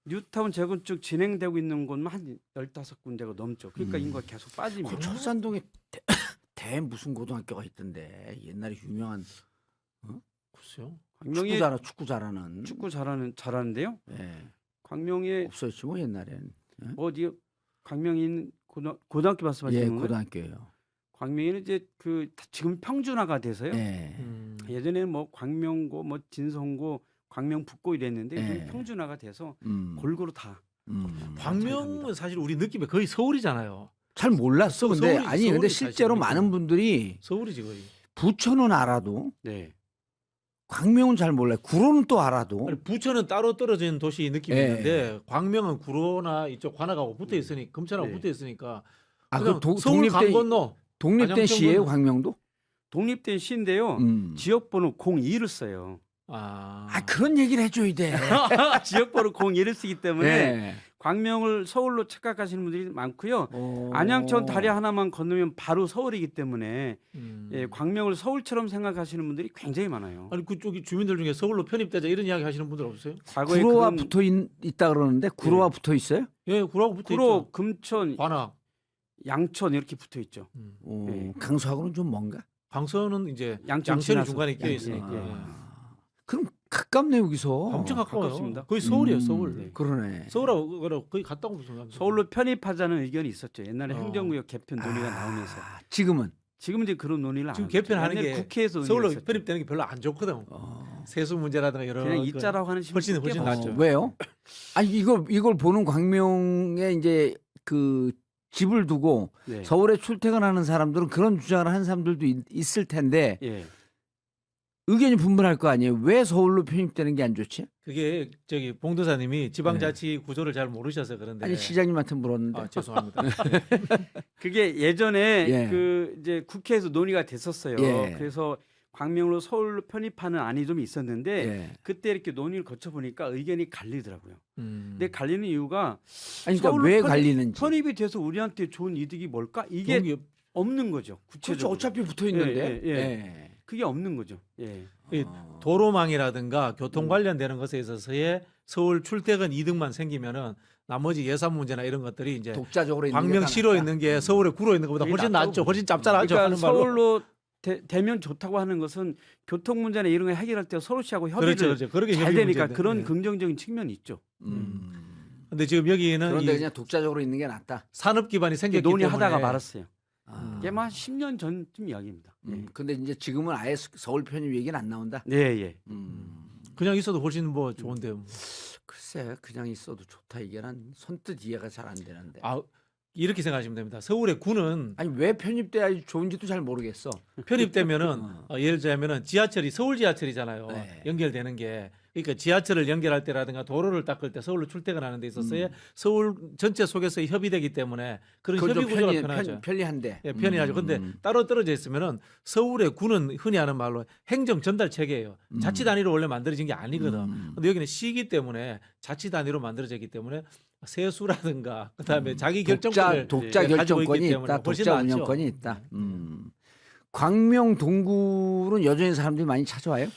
뉴타운 재건축 진행되고 있는 곳만 한 15군데가 넘죠. 그러니까 인구가 계속 그 빠집니다. 철산동에 대 무슨 고등학교가 있던데 옛날에 유명한 글쎄요. 광명에 축구 잘하는 축구 잘하는데요. 예. 광명에 없었지 뭐 옛날엔. 어디 광명에 있는 고등학교 말씀하시는 예, 건가요? 고등학교예요. 광명에는 이제 그 지금 평준화가 돼서요. 예. 예전에는 뭐 광명고, 뭐 진성고, 광명북고 이랬는데 요즘 예. 평준화가 돼서 음. 골고루 다. 광명은 사실 우리 느낌에 거의 서울이잖아요. 잘 몰랐어. 근데 서울이- 아니 근데 서울이 실제로 사실은 많은 분들이 서울이지 거의. 부천은 알아도 네. 광명은 잘 몰라요. 구로는 또 알아도. 아니, 부천은 따로 떨어진 도시 느낌이 예. 있는데 광명은 구로나 이쪽 관악하고 붙어 있으니 금천하고 네. 붙어 있으니까 아, 그냥 그 서울 강 건너. 독립된 안양평군- 시예요, 광명도? 독립된 시인데요. 지역번호 02를 써요. 아, 그런 얘기를 해줘야 돼. 지역번호 02를 쓰기 때문에 네. 광명을 서울로 착각하시는 분들이 많고요. 어. 안양천 다리 하나만 건너면 바로 서울이기 때문에 음. 예, 광명을 서울처럼 생각하시는 분들이 굉장히 많아요. 아니 그쪽이 주민들 중에 서울로 편입되자 이런 이야기 하시는 분들 없어요? 과거에 구로와 그런 붙어 있다 그러는데 구로와 붙어 있어요? 예, 구로하고 붙어 구로, 있죠. 금천, 관악. 양천 이렇게 붙어 있죠. 어, 강서하고는 좀 먼가? 강서는 이제 양천 양천이 지나서. 중간에 끼어 예, 있으니까. 예, 예. 그럼 가깝네 여기서. 엄청 가까워요. 가깝습니다. 거의 서울이에요, 음, 서울. 네. 그러네. 서울하고 거의 갔다고 보시면 서울로 편입하자는 의견이 있었죠. 옛날에 어. 행정구역 개편 논의가 나오면서. 지금은 지금은 이제 그런 논의를 안 지금 하고 개편하는 옛날에 게 국회에서 서울로 논의했었죠. 편입되는 게 별로 안 좋거든. 세수 문제라든가 여러 그냥 그 입자라고 하는 훨씬 심리 훨씬 낫죠. 왜요? 아니 이걸 보는 광명에 이제 그 집을 두고 네. 서울에 출퇴근하는 사람들은 그런 주장을 하는 사람들도 있을 텐데 예. 의견이 분분할 거 아니에요. 왜 서울로 편입되는 게 안 좋지? 그게 저기 봉도사님이 지방자치 구조를 잘 모르셔서 그런데 아니 시장님한테 물었는데. 아, 죄송합니다. 그게 예전에 예. 그 이제 국회에서 논의가 됐었어요. 예. 그래서 광명으로 서울로 편입하는 안이 좀 있었는데 예. 그때 이렇게 논의를 거쳐 보니까 의견이 갈리더라고요. 음. 근데 갈리는 이유가 아니 그러니까 서울로 왜 갈리는지. 편입이 돼서 우리한테 좋은 이득이 뭘까? 이게 좋은 게 없는 거죠. 그렇죠. 구체적으로. 어차피 붙어 있는데. 예, 예. 그게 없는 거죠. 예. 이 도로망이라든가 교통 관련되는 것에 있어서의 서울 출퇴근 이득만 생기면은 나머지 예산 문제나 이런 것들이 이제 독자적으로 있는 게 광명시로 낫다. 있는 게 서울에 구로 있는 것보다 그게 훨씬 낫다고 낫죠. 훨씬 짭짤하죠. 그러니까 하는 말로. 서울로 되면 좋다고 하는 것은 교통 문제나 이런 거 해결할 때 서울시하고 협의를 그렇죠, 그렇죠. 그렇게 잘 협의 되니까 문제인데. 그런 예. 긍정적인 측면이 있죠. 근데 지금 여기는 그런데 이 그냥 독자적으로 있는 게 낫다. 산업 기반이 생겼기 논의하다가 때문에 말았어요. 아. 이게 막 10년 전쯤 이야기입니다. 근데 이제 지금은 아예 서울 편입 얘기는 안 나온다. 네, 예. 그냥 있어도 훨씬 뭐 좋은데요. 글쎄 그냥 있어도 좋다 이게 난 선뜻 이해가 잘 안 되는데. 아 이렇게 생각하시면 됩니다. 서울의 구는 아니 왜 편입돼야 좋은지도 잘 모르겠어. 편입되면은 예를 들자면은 지하철이 서울 지하철이잖아요. 네. 연결되는 게. 그러니까 지하철을 연결할 때라든가 도로를 닦을 때 서울로 출퇴근하는 데 있어서의 서울 전체 속에서 협의되기 때문에 그런 그건 협의 좀 구조가 편하죠. 편리한데. 예, 편리하죠. 근데 따로 떨어져 있으면은 서울의 구는 흔히 하는 말로 행정 전달 체계예요. 자치 단위로 원래 만들어진 게 아니거든. 근데 여기는 시기 때문에 자치 단위로 만들어졌기 때문에 세수라든가 그다음에 자기 결정권을 독자 가지고 있기 결정권이 때문에 있다. 훨씬 독자 낫죠. 운영권이 있다. 광명 동굴은 여전히 사람들이 많이 찾아와요?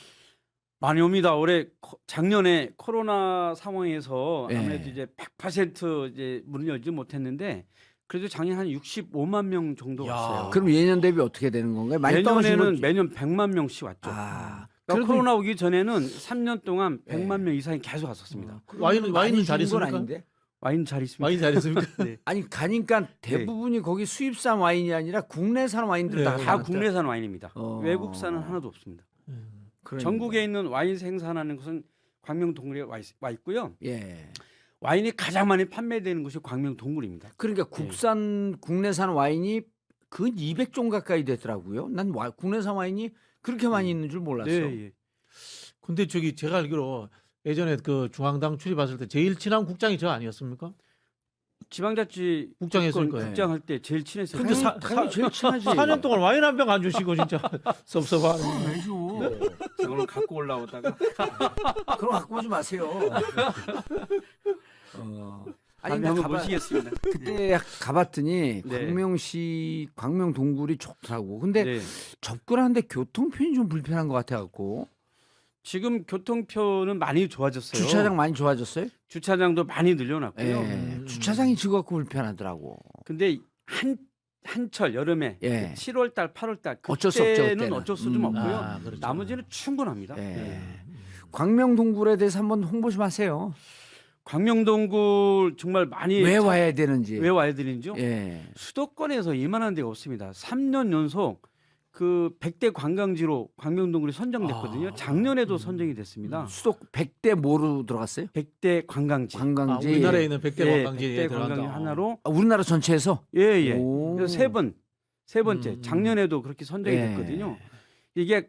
많이 옵니다. 올해 작년에 코로나 상황에서 예. 아무래도 이제 100% 이제 문을 열지 못했는데 그래도 작년 한 65만 명 정도 야. 왔어요. 그럼 예년 대비 어떻게 되는 건가요? 많이 떨어지는 내년에는 건- 매년 100만 명씩 왔죠. 아, 그러니까 그래도- 코로나 오기 전에는 3년 동안 예. 100만 명 이상이 계속 왔었습니다. 와인은 많이 잘 주는 건 있습니까? 아닌데? 와인 잘 있습니다. 와인 잘 있습니까? 네. 아니 가니까 대부분이 거기 수입산 와인이 아니라 국내산 와인들 네. 다 다 많았다. 국내산 와인입니다. 어. 외국산은 하나도 없습니다. 그러니까. 전국에 있는 와인 생산하는 곳은 광명 동굴에 와 있고요. 예. 와인이 가장 많이 판매되는 곳이 광명 동굴입니다. 그러니까 네. 국내산 와인이 근 200종 가까이 되더라고요. 난 국내산 와인이 그렇게 많이 있는 줄 몰랐어. 네, 예. 근데 저기 제가 알기로 예전에 그 중앙당 출입했을 때 제일 친한 국장이 저 아니었습니까? 지방자치 국장했을 거예요. 국장 할 때 제일 친했어요. 근데 당연히 제일 친하지. 4년 동안 와인 한 병 안 주시고 진짜 섭섭하네. 왜 줘? 오늘 갖고 올라오다가 그럼 갖고 오지 마세요. 아니 다음에 근데 한번 모시겠습니다. 그때 가봤더니 네. 광명시 광명 동굴이 좋더라고. 근데 네. 접근하는데 교통편이 좀 불편한 것 같아갖고 지금 교통편은 많이 좋아졌어요. 주차장 많이 좋아졌어요? 주차장도 많이 늘려놨고요. 예. 주차장이 지금 불편하더라고. 근데 한철 여름에 예. 7월 달, 8월 달 어쩔 수 없죠, 그때는 그때는. 어쩔 수 좀 없고요. 아, 그렇죠. 나머지는 충분합니다. 예. 예. 광명 동굴에 대해서 한번 홍보 좀 하세요. 광명동굴 정말 많이 왜 와야 되는지. 왜 와야 되는지요? 예. 수도권에서 이만한 데가 없습니다. 3년 연속 그 100대 관광지로 광명동굴이 선정됐거든요. 작년에도 선정이 됐습니다. 수도 100대 뭐로 들어갔어요? 100대 관광지. 관광지. 우리나라에 있는 100대 예, 관광지에 100대 관광지 들어간다. 하나로 우리나라 전체에서? 예, 예. 오. 그래서 세 번째. 작년에도 그렇게 선정이 예. 됐거든요. 이게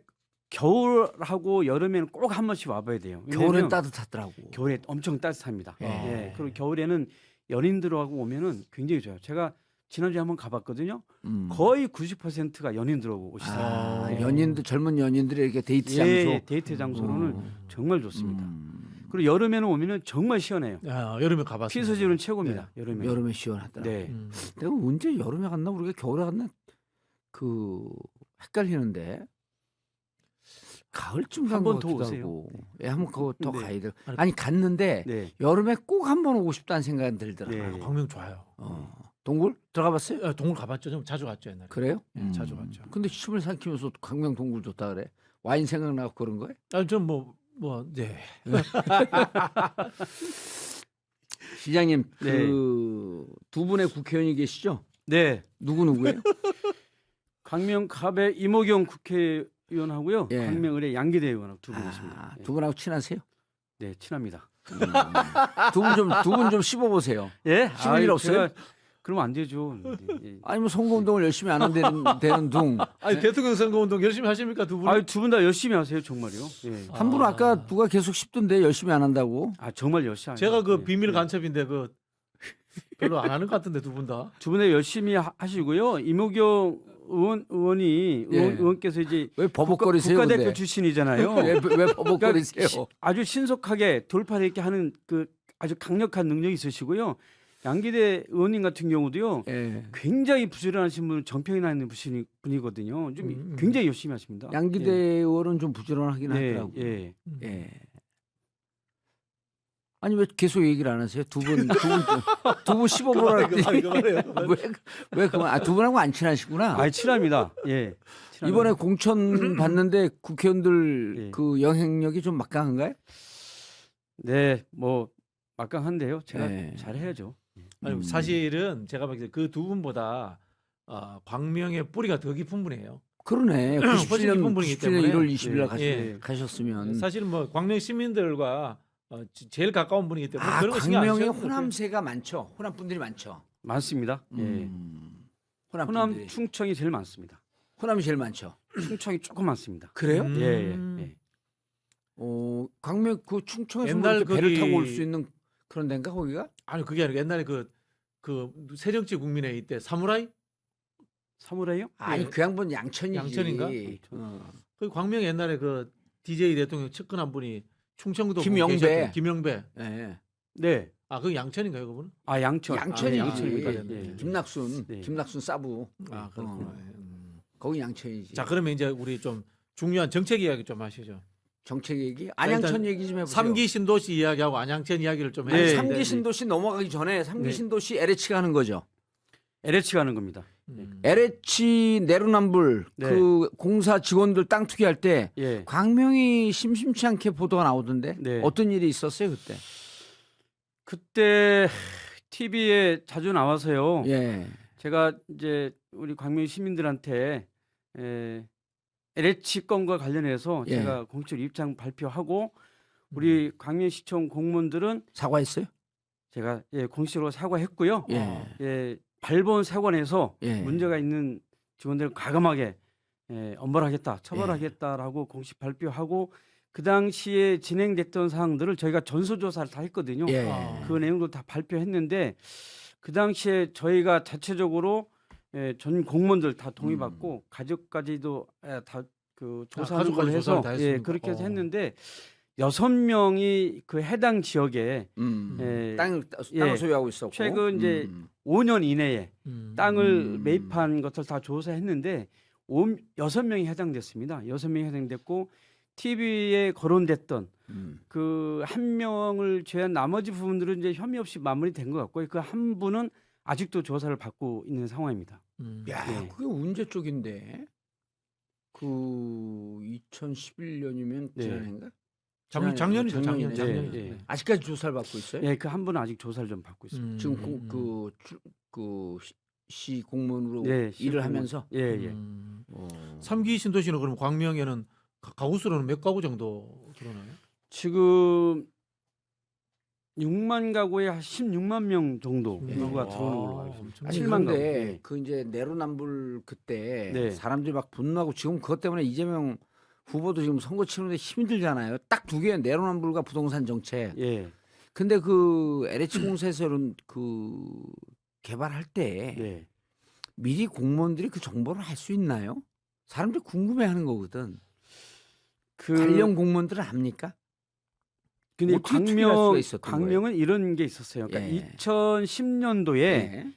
겨울하고 여름에는 꼭 한 번씩 와봐야 돼요. 겨울엔 왜냐면 따뜻하더라고. 겨울에 엄청 따뜻합니다. 예. 예. 그리고 겨울에는 연인들하고 오면은 굉장히 좋아요. 제가 지난주에 한번 가봤거든요. 거의 90%가 연인들하고 오시더라고요. 아, 예. 연인들 젊은 연인들의 이렇게 데이트 장소. 예, 데이트 장소로는 정말 좋습니다. 그리고 여름에는 오면은 정말 시원해요. 아, 여름에 가봤습니다. 피서지는 최고입니다. 여름에. 여름에 시원하더라. 네. 내가 언제 여름에 갔나 우리가 겨울에 갔나 헷갈리는데 가을쯤 간 한번 것 더 같기도 오세요. 하고. 예, 한번 그거 더 네. 가야 돼. 아니 갔는데 네. 여름에 꼭 한번 오고 싶다는 생각이 들더라. 네. 아, 광명 좋아요. 동굴 들어가봤어요? 아, 동굴 가봤죠. 좀 자주 갔죠 옛날에. 그래요? 예, 자주 갔죠. 근데 침을 삼키면서 광명 동굴 좋다 그래. 와인 생각나고 그런 거예요? 아, 네. 시장님 네. 그 두 분의 국회의원이 계시죠? 네. 누구예요? 광명 갑의 이모경 국회의원하고요. 예. 광명 을의 양기대 의원하고 두 분 있습니다. 두 분하고 친하세요? 네, 친합니다. 두 분 좀 씹어보세요. 예? 씹을 일 없어요? 그러면 안 되죠. 예. 아니 뭐 선거운동을 열심히 안 하는 되는 둥. 아니 대통령 선거 운동 열심히 하십니까 두 분? 아, 두 분 다 열심히 하세요, 정말요. 예. 한 분은 아까 누가 계속 씹던데 열심히 안 한다고. 아, 정말 열심히. 제가 하죠. 그 예. 비밀 간첩인데 그 별로 안 하는 것 같은데 두 분 다. 두 분 다 열심히 하시고요. 이모경 의원이 예. 의원께서 이제 왜 버벅거리세요? 국가대표 근데? 출신이잖아요. 왜 버벅거리세요? 아주 신속하게 돌파를 이렇게 하는 그 아주 강력한 능력이 있으시고요. 양기대 의원님 같은 경우도요. 예. 굉장히 부지런하신 분, 정평이 나 있는 분이거든요. 좀 굉장히 열심히 하십니다. 양기대 의원은 좀 부지런하긴 예. 하더라고. 예. 예. 아니 왜 계속 얘기를 안 하세요? 두 분 씹어보라 했더니 왜 그만? 두 분하고 안 친하시구나. 아, 친합니다. 예. 친합니다. 이번에 공천 받는데 국회의원들 예. 그 영향력이 좀 막강한가요? 네, 뭐 막강한데요. 제가 예. 잘해야죠. 아니, 사실은 제가 봤을 때 그 두 분보다 광명의 뿌리가 더 깊은 분이에요. 그러네. 훨씬 97년 깊은 분이기 97년 때문에. 1월 20일 날 예. 가셨으면 사실은 뭐 광명 시민들과 제일 가까운 분이기 때문에 그런 거 신경 안 광명에 쓰셔도 돼요. 호남세가 많죠. 호남 분들이 많죠. 많습니다. 예. 호남 호남, 분들이. 충청이 제일 많습니다. 호남이 제일 많죠. 충청이 조금 많습니다. 그래요? 음. 예, 예, 예. 광명 그 충청에서 옛날 뭐 이렇게 배를 거기- 타고 올 수 있는 그런 데인가 거기가? 아니 그게 아니고 옛날에 그 새정치 국민회의 때 사무라이 사무라이요? 아니 예. 그 양반 양천이지. 양천인가? 어. 그 광명 옛날에 그 DJ 대통령 측근한 분이 충청도 김영배. 계셨던 김영배. 예. 네. 아, 그 양천인가요, 그분은? 아 양천. 양천이지. 아, 양천입니다. 예, 예. 김낙순, 네. 김낙순 사부. 아, 그렇구나. 어. 예. 거기 양천이지. 자, 그러면 이제 우리 좀 중요한 정책 이야기 좀 하시죠. 정책 얘기? 안양천 일단 얘기 좀 해보세요. 삼기 신도시 이야기하고 안양천 이야기를 좀 네. 아니, 해야 삼기 되는데. 신도시 넘어가기 전에 삼기 네. 신도시 LH가 하는 거죠. LH 가는 겁니다. LH 내로남불 네. 그 공사 직원들 땅 투기할 때 예. 광명이 심심치 않게 보도가 나오던데 네. 어떤 일이 있었어요 그때? 그때 TV에 자주 나와서요. 예. 제가 이제 우리 광명 시민들한테 LH 건과 관련해서 예. 제가 공식적으로 입장 발표하고 우리 광명시청 공무원들은 사과했어요? 제가 공식적으로 사과했고요. 예. 발본 세관에서 예. 문제가 있는 직원들을 과감하게 엄벌하겠다, 처벌하겠다라고 공식 발표하고 그 당시에 진행됐던 사항들을 저희가 전수조사를 다 했거든요. 예. 그 내용도 다 발표했는데 그 당시에 저희가 자체적으로 전 공무원들 다 동의받고 가족까지도 다 그 조사하는 걸로 가족까지 해서 조사를 다 했습니까? 그렇게 해서 했는데 6명이 그 해당 지역에 땅을 예. 소유하고 있었고 최근 이제 5년 이내에 음. 땅을 매입한 것을 다 조사했는데 6명이 해당됐습니다. 6명이 해당됐고 TV에 거론됐던 그 한 명을 제외한 나머지 부분들은 이제 혐의 없이 마무리된 것 같고요. 그 한 분은 아직도 조사를 받고 있는 상황입니다. 야, 예. 그게 언제 쪽인데? 그 2011년이면 네. 지난해인가? 작년이죠, 작년이네. 작년. 예. 아직까지 조사를 받고 있어요? 예, 그 한 분은 아직 조사를 좀 받고 있습니다. 지금 시 공무원으로 네, 일을 시공무원. 하면서 예, 예. 음. 어. 삼기 신도시는 그럼 광명에는 가구 수로는 몇 가구 정도 들어나요? 지금 6만 가구에 한 16만 명 정도 예. 인구가 와, 들어오는 걸로 알고 있습니다. 엄청 아니 7만 가구. 그런데 예. 그 이제 내로남불 그때 네. 사람들이 막 분노하고 지금 그것 때문에 이재명 후보도 지금 선거 치는데 힘들잖아요. 딱 두 개의 내로남불과 부동산 정책. 예. 근데 그 LH 공사에서는 그 개발할 때 네. 미리 공무원들이 그 정보를 할 수 있나요? 사람들이 궁금해하는 거거든. 그 관련 공무원들은 압니까? 근데 어떻게 추리할 수가 있었던 광명은 이런 게 있었어요. 그러니까 예. 2010년도에 예.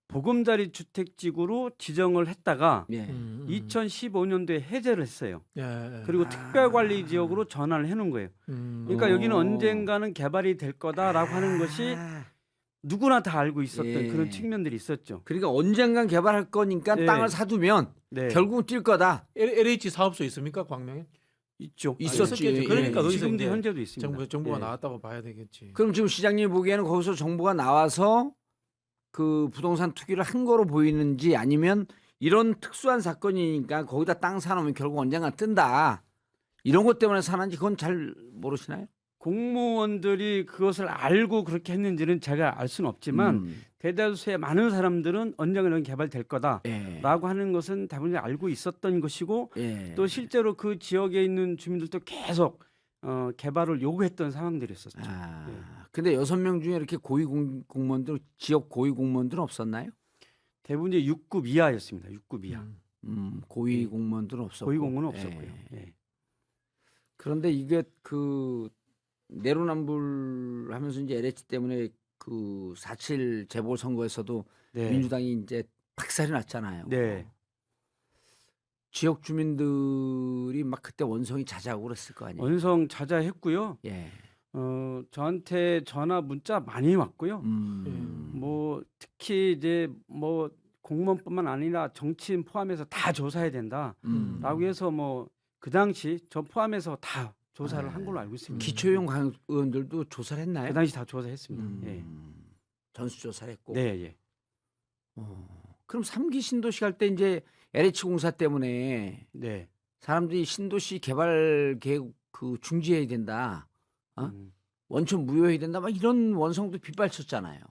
보금자리 주택지구로 지정을 했다가 예. 2015년도에 해제를 했어요. 예. 그리고 특별관리 지역으로 전환을 해놓은 거예요. 그러니까 여기는 어. 언젠가는 개발이 될 거다라고 하는 것이 아, 누구나 다 알고 있었던 예. 그런 측면들이 있었죠. 그러니까 언젠간 개발할 거니까 네. 땅을 사두면 네. 결국 뛸 거다. LH 사업소 있습니까, 광명에? 있죠. 있었지. 있었겠죠. 그러니까 예. 거기서 지금도 이제 현재도 있습니다. 정보가 예. 나왔다고 봐야 되겠지. 그럼 지금 시장님이 보기에는 거기서 정보가 나와서 그 부동산 투기를 한 거로 보이는지 아니면 이런 특수한 사건이니까 거기다 땅 사놓으면 결국 언젠가 뜬다. 이런 것 때문에 사는지 그건 잘 모르시나요? 공무원들이 그것을 알고 그렇게 했는지는 제가 알 수는 없지만 대다수의 많은 사람들은 언젠가는 개발될 거다라고 예. 하는 것은 대부분 알고 있었던 것이고 예. 또 실제로 그 지역에 있는 주민들도 계속 개발을 요구했던 상황들이 있었죠. 아, 예. 근데 6명 중에 이렇게 고위 공무원들 지역 고위 공무원들은 없었나요? 대부분 이제 6급 이하였습니다. 6급 이하. 고위 예. 공무원들은 없었고. 고위 공무원은 예. 없었고요. 예. 그런데 이게 그 내로남불 하면서 이제 LH 때문에 그 4.7 재보선거에서도 네. 민주당이 이제 박살이 났잖아요. 네. 지역 주민들이 막 그때 원성이 자자하고 그랬을 거 아니에요. 원성 자자했고요. 예. 저한테 전화 문자 많이 왔고요. 뭐 특히 이제 뭐 공무원뿐만 아니라 정치인 포함해서 다 조사해야 된다라고 해서 뭐 그 당시 저 포함해서 다 조사를 한 걸로 알고 있습니다. 기초용 의원들도 조사를 했나요? 그 당시 다 조사했습니다. 예. 전수조사를 했고. 네, 예. 그럼 3기 신도시 할 때 이제 LH 공사 때문에 네. 사람들이 신도시 개발 계획 그 중지해야 된다. 원천 무효해야 된다. 막 이런 원성도 빗발쳤잖아요.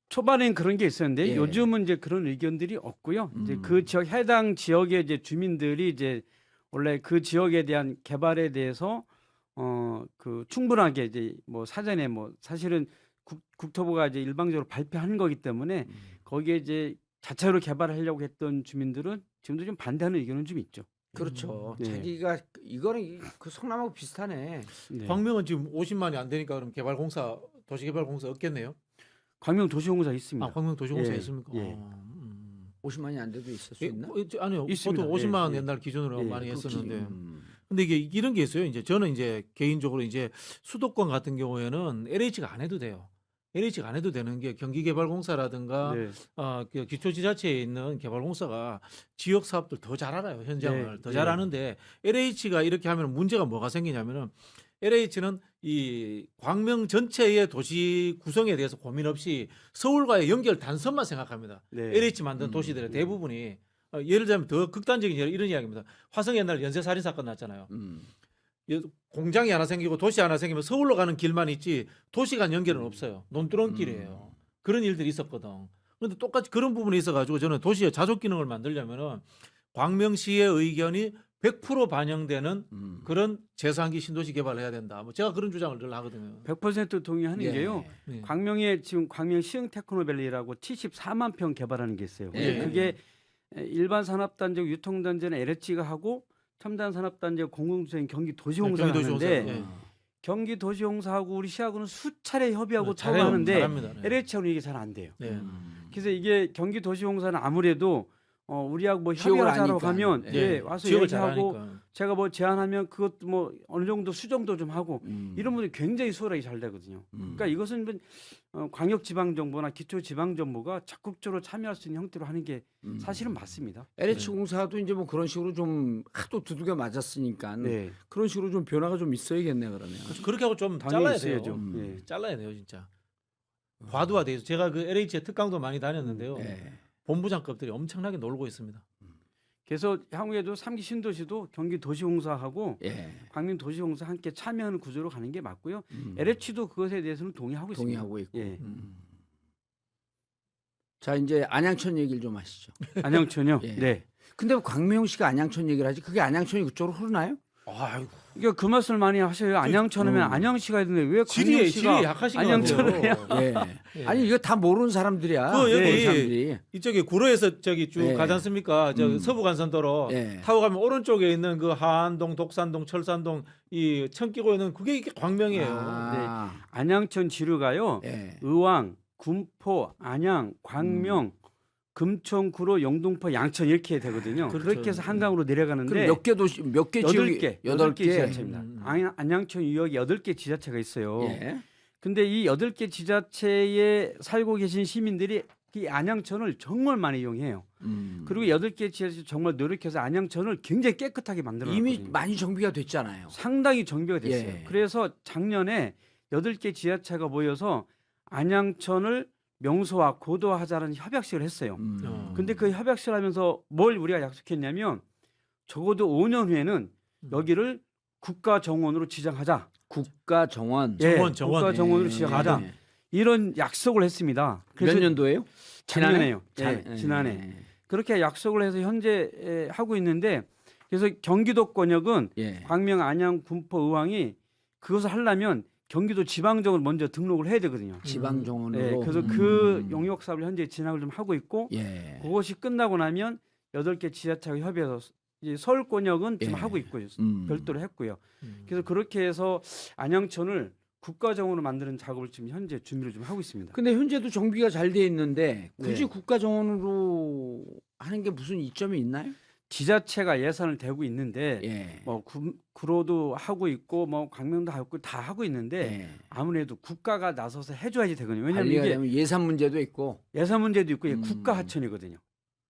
초반엔 그런 게 있었는데 예. 요즘은 이제 그런 의견들이 없고요. 이제 음. 그 지역 해당 지역의 이제 주민들이 이제 원래 그 지역에 대한 개발에 대해서 그 충분하게 이제 뭐 사전에 뭐 사실은 국토부가 이제 일방적으로 발표하는 거기 때문에 거기에 이제 자체로 개발하려고 했던 주민들은 지금도 좀 반대하는 의견은 좀 있죠. 그렇죠. 네. 자기가 이거는 그 성남하고 비슷하네. 네. 광명은 지금 50만이 안 되니까 그럼 개발공사 도시개발공사 없겠네요. 광명 도시공사 있습니다. 아, 광명 도시공사 예, 있습니까? 예. 50만이 안 돼도 있을 수 예, 있나? 아니요. 있습니다. 보통 50만 예, 예. 옛날 기준으로 예, 많이 했었는데. 음. 근데 이게 이런 게 있어요. 이제 저는 이제 개인적으로 이제 수도권 같은 경우에는 LH가 안 해도 돼요. LH가 안 해도 되는 게 경기개발공사라든가 네. 그 기초지자체에 있는 개발공사가 지역 사업들 더 잘 알아요. 현장을 네, 더 네. 잘 아는데 LH가 이렇게 하면 문제가 뭐가 생기냐면은 LH는 이 광명 전체의 도시 구성에 대해서 고민 없이 서울과의 연결 단선만 생각합니다. 네. LH 만든 도시들의 대부분이 예를 들면 더 극단적인 이런 이야기입니다. 화성 옛날 연쇄 살인 사건 났잖아요. 공장이 하나 생기고 도시 하나 생기면 서울로 가는 길만 있지 도시 간 연결은 없어요. 논두렁길이에요. 그런 일들이 있었거든. 그런데 똑같이 그런 부분이 있어가지고 저는 도시의 자족 기능을 만들려면은 광명시의 의견이 100% 반영되는 그런 제3기 신도시 개발을 해야 된다. 뭐 제가 그런 주장을 늘 하거든요. 100% 동의하는 예. 게요. 네. 광명에 지금 광명 시흥 테크노밸리라고 74만 평 개발하는 게 있어요. 근데 예. 그게 일반 산업단지, 유통단지는 LH가 하고 첨단 산업단지 공공주택 경기도시공사가 경기도시공사. 하는데 예. 경기도시공사하고 우리 시하고는 수차례 협의하고 잘해요. 통화하는데 잘합니다. 네. LH하고는 이게 잘 안 돼요. 네. 그래서 이게 경기도시공사는 아무래도 우리하고 뭐 지역을 협의하자고 아니까. 하면 예. 예, 와서 지역을 얘기하고 잘하니까. 제가 뭐 제안하면 그것도 뭐 어느 정도 수정도 좀 하고 이런 분들이 굉장히 수월하게 잘 되거든요. 그러니까 이것은 광역지방정부나 기초지방정부가 적극적으로 참여할 수 있는 형태로 하는 게 사실은 맞습니다. LH 공사도 이제 뭐 그런 식으로 좀 하도 두들겨 맞았으니까 네. 그런 식으로 좀 변화가 좀 있어야겠네 그러면. 그렇게 하고 좀 당연히 잘라야 돼요. 있어야죠. 예. 잘라야 돼요, 진짜. 과도화돼서 제가 그 LH의 특강도 많이 다녔는데요. 예. 본부장급들이 엄청나게 놀고 있습니다. 그래서 향후에도 3기 신도시도 경기도시공사하고 예. 광명도시공사 함께 참여하는 구조로 가는 게 맞고요. LH도 그것에 대해서는 동의하고 있습니다. 동의하고 있고. 예. 자 이제 안양천 얘기를 좀 하시죠. 안양천요. 예. 네. 근데 왜 광명시가 안양천 얘기를 하지? 그게 안양천이 그쪽으로 흐르나요? 아이고. 그러니까 그 말씀을 많이 하셔요. 안양천하면 안양시가 되는데 왜 지리에 광명시가 약하신 것 안양천을 같아요. 예. 예. 아니 이거 다 모르는 사람들이야. 그 여기 모르는 사람들이. 이쪽에 구로에서 저기 쭉 예. 가지 않습니까? 저 서부간선도로 예. 타고 가면 오른쪽에 있는 그 하안동, 독산동, 철산동 이 천 끼고 있는 그게 이게 광명이에요. 아. 안양천 지류가요. 예. 의왕, 군포, 안양, 광명, 금천, 구로, 영등포, 양천 이렇게 되거든요. 그렇죠. 그렇게 해서 한강으로 내려가는데 그럼 몇 개 도시 몇 개 지역이 8개, 여덟 8개 개. 지자체입니다. 안양천 유역에 8개 지자체가 있어요. 예. 근데 이 8개 지자체에 살고 계신 시민들이 이 안양천을 정말 많이 이용해요. 그리고 8개 지자체 정말 노력해서 안양천을 굉장히 깨끗하게 만들어놨거든요. 이미 많이 정비가 됐잖아요. 상당히 정비가 됐어요. 예. 그래서 작년에 8개 지자체가 모여서 안양천을 명소화, 고도화하자는 협약식을 했어요. 근데 그 협약식을 하면서 뭘 우리가 약속했냐면 적어도 5년 후에는 여기를 국가 정원으로 지정하자. 국가 정원. 예, 정원. 국가 정원으로 예. 지정하자. 예. 이런 약속을 했습니다. 몇 년도예요? 작년에요. 지난해? 예, 지난해. 그렇게 약속을 해서 현재 하고 있는데 그래서 경기도권역은 예. 광명, 안양, 군포, 의왕이 그것을 하려면 경기도 지방정을 먼저 등록을 해야 되거든요. 지방 정원으로. 네, 그래서 그 용역 사업을 현재 진행을 좀 하고 있고 예. 그것이 끝나고 나면 8개 지자체가 협의해서 이제 서울권역은 지금 예. 하고 있고요. 음. 별도로 했고요. 그래서 그렇게 해서 안양천을 국가정원으로 만드는 작업을 지금 현재 준비를 좀 하고 있습니다. 근데 현재도 정비가 잘 돼 있는데 굳이 네. 국가 정원으로 하는 게 무슨 이점이 있나요? 지자체가 예산을 대고 있는데 예. 뭐 구로도 하고 있고 뭐 광명도 하고 다 하고 있는데 예. 아무래도 국가가 나서서 해줘야지 되거든요. 왜냐하면 관리가 이게 되면 예산 문제도 있고. 예산 문제도 있고 이게 국가 하천이거든요.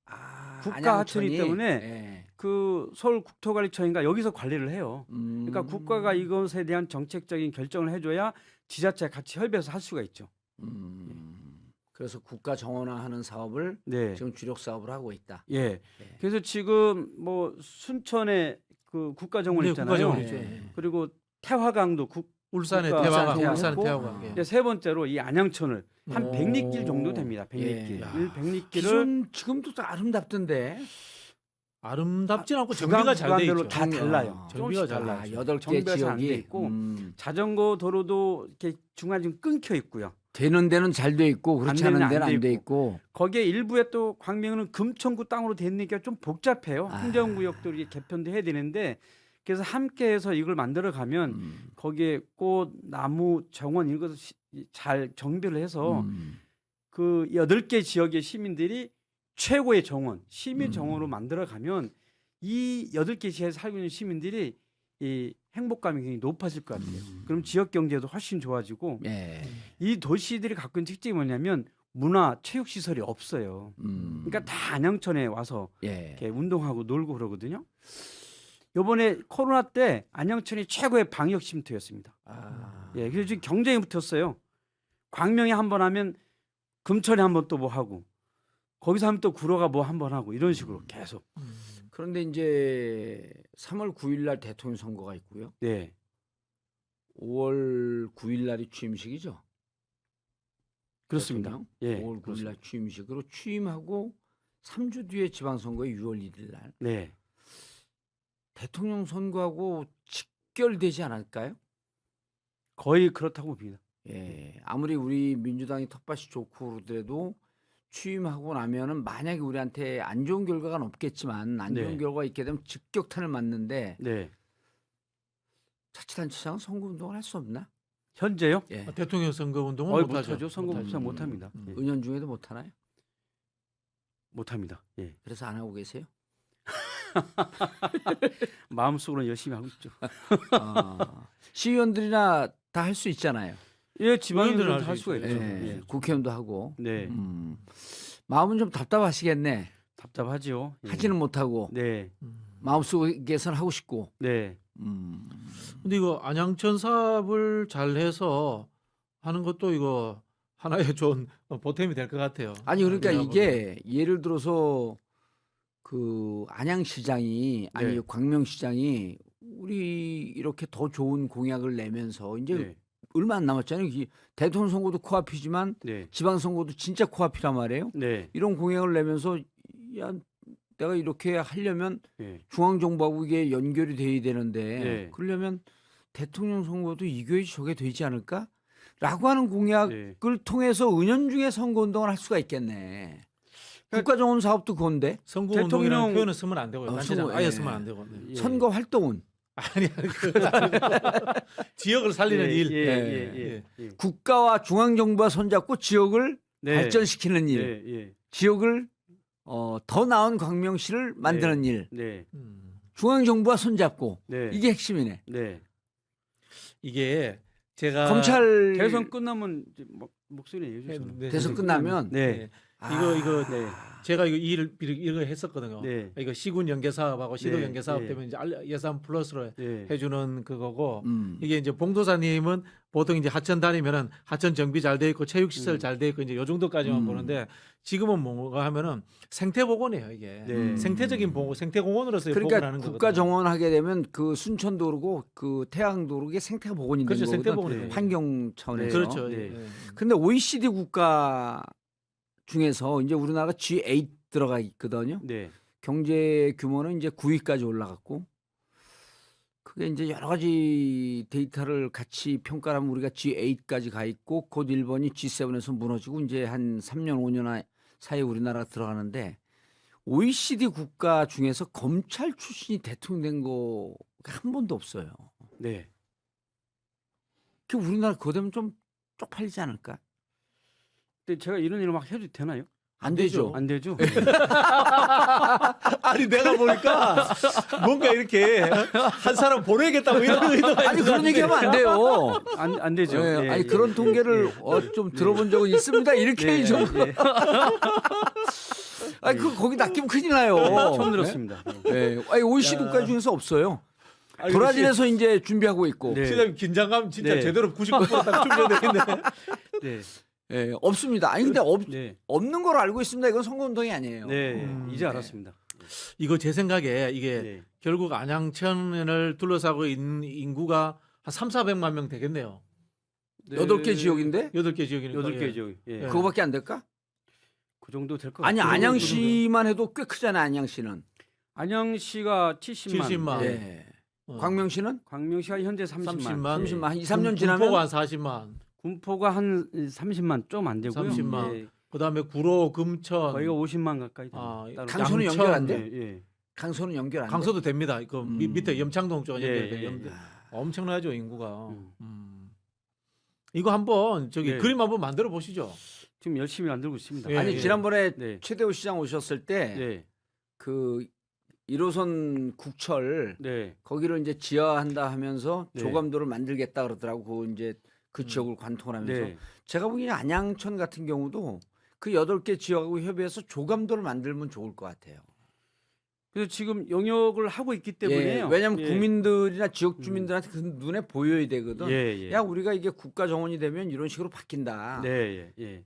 아, 국가 하천이기 안양천이? 때문에 예. 그 서울 국토관리청인가 여기서 관리를 해요. 그러니까 음. 국가가 이것에 대한 정책적인 결정을 해줘야 지자체 같이 협의해서 할 수가 있죠. 그래서 국가 정원화하는 사업을 네. 지금 주력 사업을 하고 있다. 예. 그래서 지금 뭐 순천에 그 국가정원 네, 있잖아요. 국가정원 있죠. 예. 그리고 태화강도 울산의 국가 태화강, 태화강 울산의 했고, 태화강. 예. 이제 세 번째로 이 안양천을 한 오. 100리길 정도 됩니다. 100리길. 예. 이 100리길을 기존 지금도 또 아름답던데. 아름답진 않고 구간 정비가 잘 돼 구간별로 있죠. 다 달라요. 아, 정비가 조금씩 잘 달라요. 아, 8개 정비가 잘안 돼 지역이 있고 자전거 도로도 이렇게 중간에 좀 끊겨 있고요. 되는 데는 잘 돼 있고 그렇지 안 되는 않은 데는 안 돼 안 돼 있고. 거기에 일부에 또 광명은 금천구 땅으로 됐으니까 좀 복잡해요. 아. 행정구역도 이렇게 개편도 해야 되는데 그래서 함께해서 이걸 만들어 가면 거기에 꽃, 나무, 정원 이런 것을 잘 정비를 해서 그 8개 지역의 시민들이 최고의 정원, 시민 정원으로 만들어 가면 이 8개 지역에 살고 있는 시민들이 이 행복감이 굉장히 높아질 것 같아요. 그럼 지역 경제도 훨씬 좋아지고 예. 이 도시들이 갖고 있는 특징이 뭐냐면 문화, 체육 시설이 없어요. 그러니까 다 안양천에 와서 예. 이렇게 운동하고 놀고 그러거든요. 이번에 코로나 때 안양천이 최고의 방역 쉼터였습니다. 아. 예, 그래서 지금 경쟁이 붙었어요. 광명에 한 번 하면 금천에 한 번 또 뭐 하고 거기서 하면 또 구로가 뭐 한 번 하고 이런 식으로 계속. 그런데 이제 3월 9일 날 대통령 선거가 있고요. 네, 5월 9일 날이 취임식이죠. 그렇습니다. 대통령? 예, 5월 9일 그렇습니다. 날 취임식으로 취임하고 3주 뒤에 지방선거에 6월 1일 날 네, 대통령 선거하고 직결되지 않을까요? 거의 그렇다고 봅니다. 예, 아무리 우리 민주당이 텃밭이 좋고 그러더라도 취임하고 나면은 만약에 우리한테 안 좋은 결과가 없겠지만 안 좋은 네. 결과가 있게 되면 직격탄을 맞는데 네, 자치단체장은 선거운동을 할 수 없나? 현재요? 예, 대통령 선거 운동은 거의 못하죠. 못하죠. 선거 못하죠. 부상 못합니다. 예, 은연 중에도 못 하나요? 못합니다. 예, 그래서 안 하고 계세요? 마음속으로 열심히 하고 있죠. 시의원들이나 다 할 수 있잖아요. 예, 지방인들은 의원들은 할 수가 할 수 있죠. 있죠. 예, 예. 국회의원도 하고. 네, 마음은 좀 답답하시겠네. 답답하지요. 예. 하지는 못하고 네, 마음속에서는 하고 싶고. 네, 근데 이거 안양천 사업을 잘 해서 하는 것도 이거 하나의 좋은 보탬이 될 것 같아요. 아니 그러니까 내가 이게 예를 들어서 그 안양시장이 아니 네. 광명시장이 우리 이렇게 더 좋은 공약을 내면서 이제 네, 얼마 안 남았잖아요. 대통령 선거도 코앞이지만 네, 지방 선거도 진짜 코앞이란 말이에요. 네, 이런 공약을 내면서 야 내가 이렇게 하려면 네, 중앙정부하고 이게 연결이 돼야 되는데 네. 그러려면 대통령 선거도 이겨야지 저게 되지 않을까? 라고 하는 공약을 네. 통해서 은연중에 선거운동을 할 수가 있겠네. 그러니까 국가정원 사업도 그건데 선거 운동이라는 대통령- 표현을 쓰면 안 되고요. 단체장 선거, 아예 예. 쓰면 안 되고. 네. 예. 선거 활동은 아니 그건 아니고 지역을 살리는 예, 일. 예, 예, 예, 예. 예. 국가와 중앙정부가 손잡고 지역을 네. 발전시키는 일, 네, 예, 지역을 더 나은 광명시를 만드는 일, 네, 중앙정부와 손잡고 네, 이게 핵심이네. 네. 이게 제가 검찰 대선 끝나면 이제 목소리 내주세요. 네, 대선 끝나면 네, 이거 네, 제가 이거 이거 했었거든요. 네. 이거 시군 연계 사업하고 시도 네, 연계 사업 네. 때문에 이제 예산 플러스로 네, 해주는 그거고 음. 이게 이제 봉도사님은 보통 이제 하천 다니면은 하천 정비 잘 돼 있고 체육 시설 잘 돼 있고 이제 요 정도까지만 보는데 지금은 뭔가 하면은 생태 복원이에요 이게 네. 생태적인 복원, 생태 공원으로서 그러니까 복원하는 거거든요. 국가 정원하게 되면 그 순천도 그러고 그 태양도 그러게 생태가 복원이 되는 그렇죠, 생태 거거든. 복원이 환경 차원에서. 그렇죠. 네. 예. 근데 OECD 국가 중에서 이제 우리나라가 G8 들어가 있거든요. 네, 경제 규모는 이제 9위까지 올라갔고 그게 이제 여러 가지 데이터를 같이 평가하면 우리가 G8까지 가 있고 곧 일본이 G7에서 무너지고 이제 한 3년 5년 사이에 우리나라가 들어가는데 OECD 국가 중에서 검찰 출신이 대통령 된 거가 한 번도 없어요. 네. 그 우리나라 그거 되면 좀 쪽팔리지 않을까? 근데 제가 이런 일을 막 해도 되나요? 안 되죠. 안 되죠. 아니 내가 보니까 뭔가 이렇게 한 사람 보내겠다고 이런 의도가 아니 있는 것 그런 얘기하면 안 돼요. 안 되죠. 예, 예, 아니 예, 그런 예, 통계를 예, 좀 들어본 적은 있습니다. 이렇게 예, 좀. 예. 아니 그 거기 낚이면 큰일 나요. 처음 들었습니다. 예. 예, 아니 OECD 국가 중에서 없어요. 아니, 브라질에서 이제 준비하고 있고, 네. 시장님 긴장감 진짜 네. 제대로 99%딱 준비되겠네. 네, 예, 없습니다. 아니 근데 네, 없는 걸 알고 있습니다. 이건 선거운동이 아니에요. 네. 이제 네. 알았습니다. 이거 제 생각에 이게 네, 결국 안양천을 둘러싸고 있는 인구가 한 3,400만 명 되겠네요. 네. 8개 지역인데 8개 지역이니까. 8개 예. 지역. 예. 네. 그거밖에 안 될까? 그 정도 될 것 아니 같아요. 안양시만 해도 꽤 크잖아. 안양시는. 안양시가 70만. 70만. 예. 어. 광명시는 광명시가 현재 30만. 30만. 한 2, 3년 지나면 군포가 한 40만. 군포가 한 30만 좀 안 되고요. 30만. 예. 그다음에 구로, 금천, 거의가 50만 가까이 됩니다. 아, 따로. 강서는 양천, 연결 안 돼? 예, 예. 강서는 연결 안 돼. 강서도 됩니다. 그 밑에 염창동 쪽은 예, 연결돼. 예. 엄청나죠 인구가. 음. 이거 한번 저기 네. 그림 한번 만들어 보시죠. 지금 열심히 만들고 있습니다. 예, 아니 예. 지난번에 네. 최대호 시장 오셨을 때 네. 그 1호선 국철 네. 거기를 이제 지하한다 하면서 네. 조감도를 만들겠다 그러더라고. 그 이제 그 지역을 관통을 하면서 네. 제가 보기에는 안양천 같은 경우도 그 8개 지역하고 협의해서 조감도를 만들면 좋을 것 같아요. 그래서 지금 영역을 하고 있기 때문에요. 예, 왜냐하면 예. 국민들이나 지역 주민들한테 그 눈에 보여야 되거든. 예, 예. 야 우리가 이게 국가 정원이 되면 이런 식으로 바뀐다. 네, 예, 예.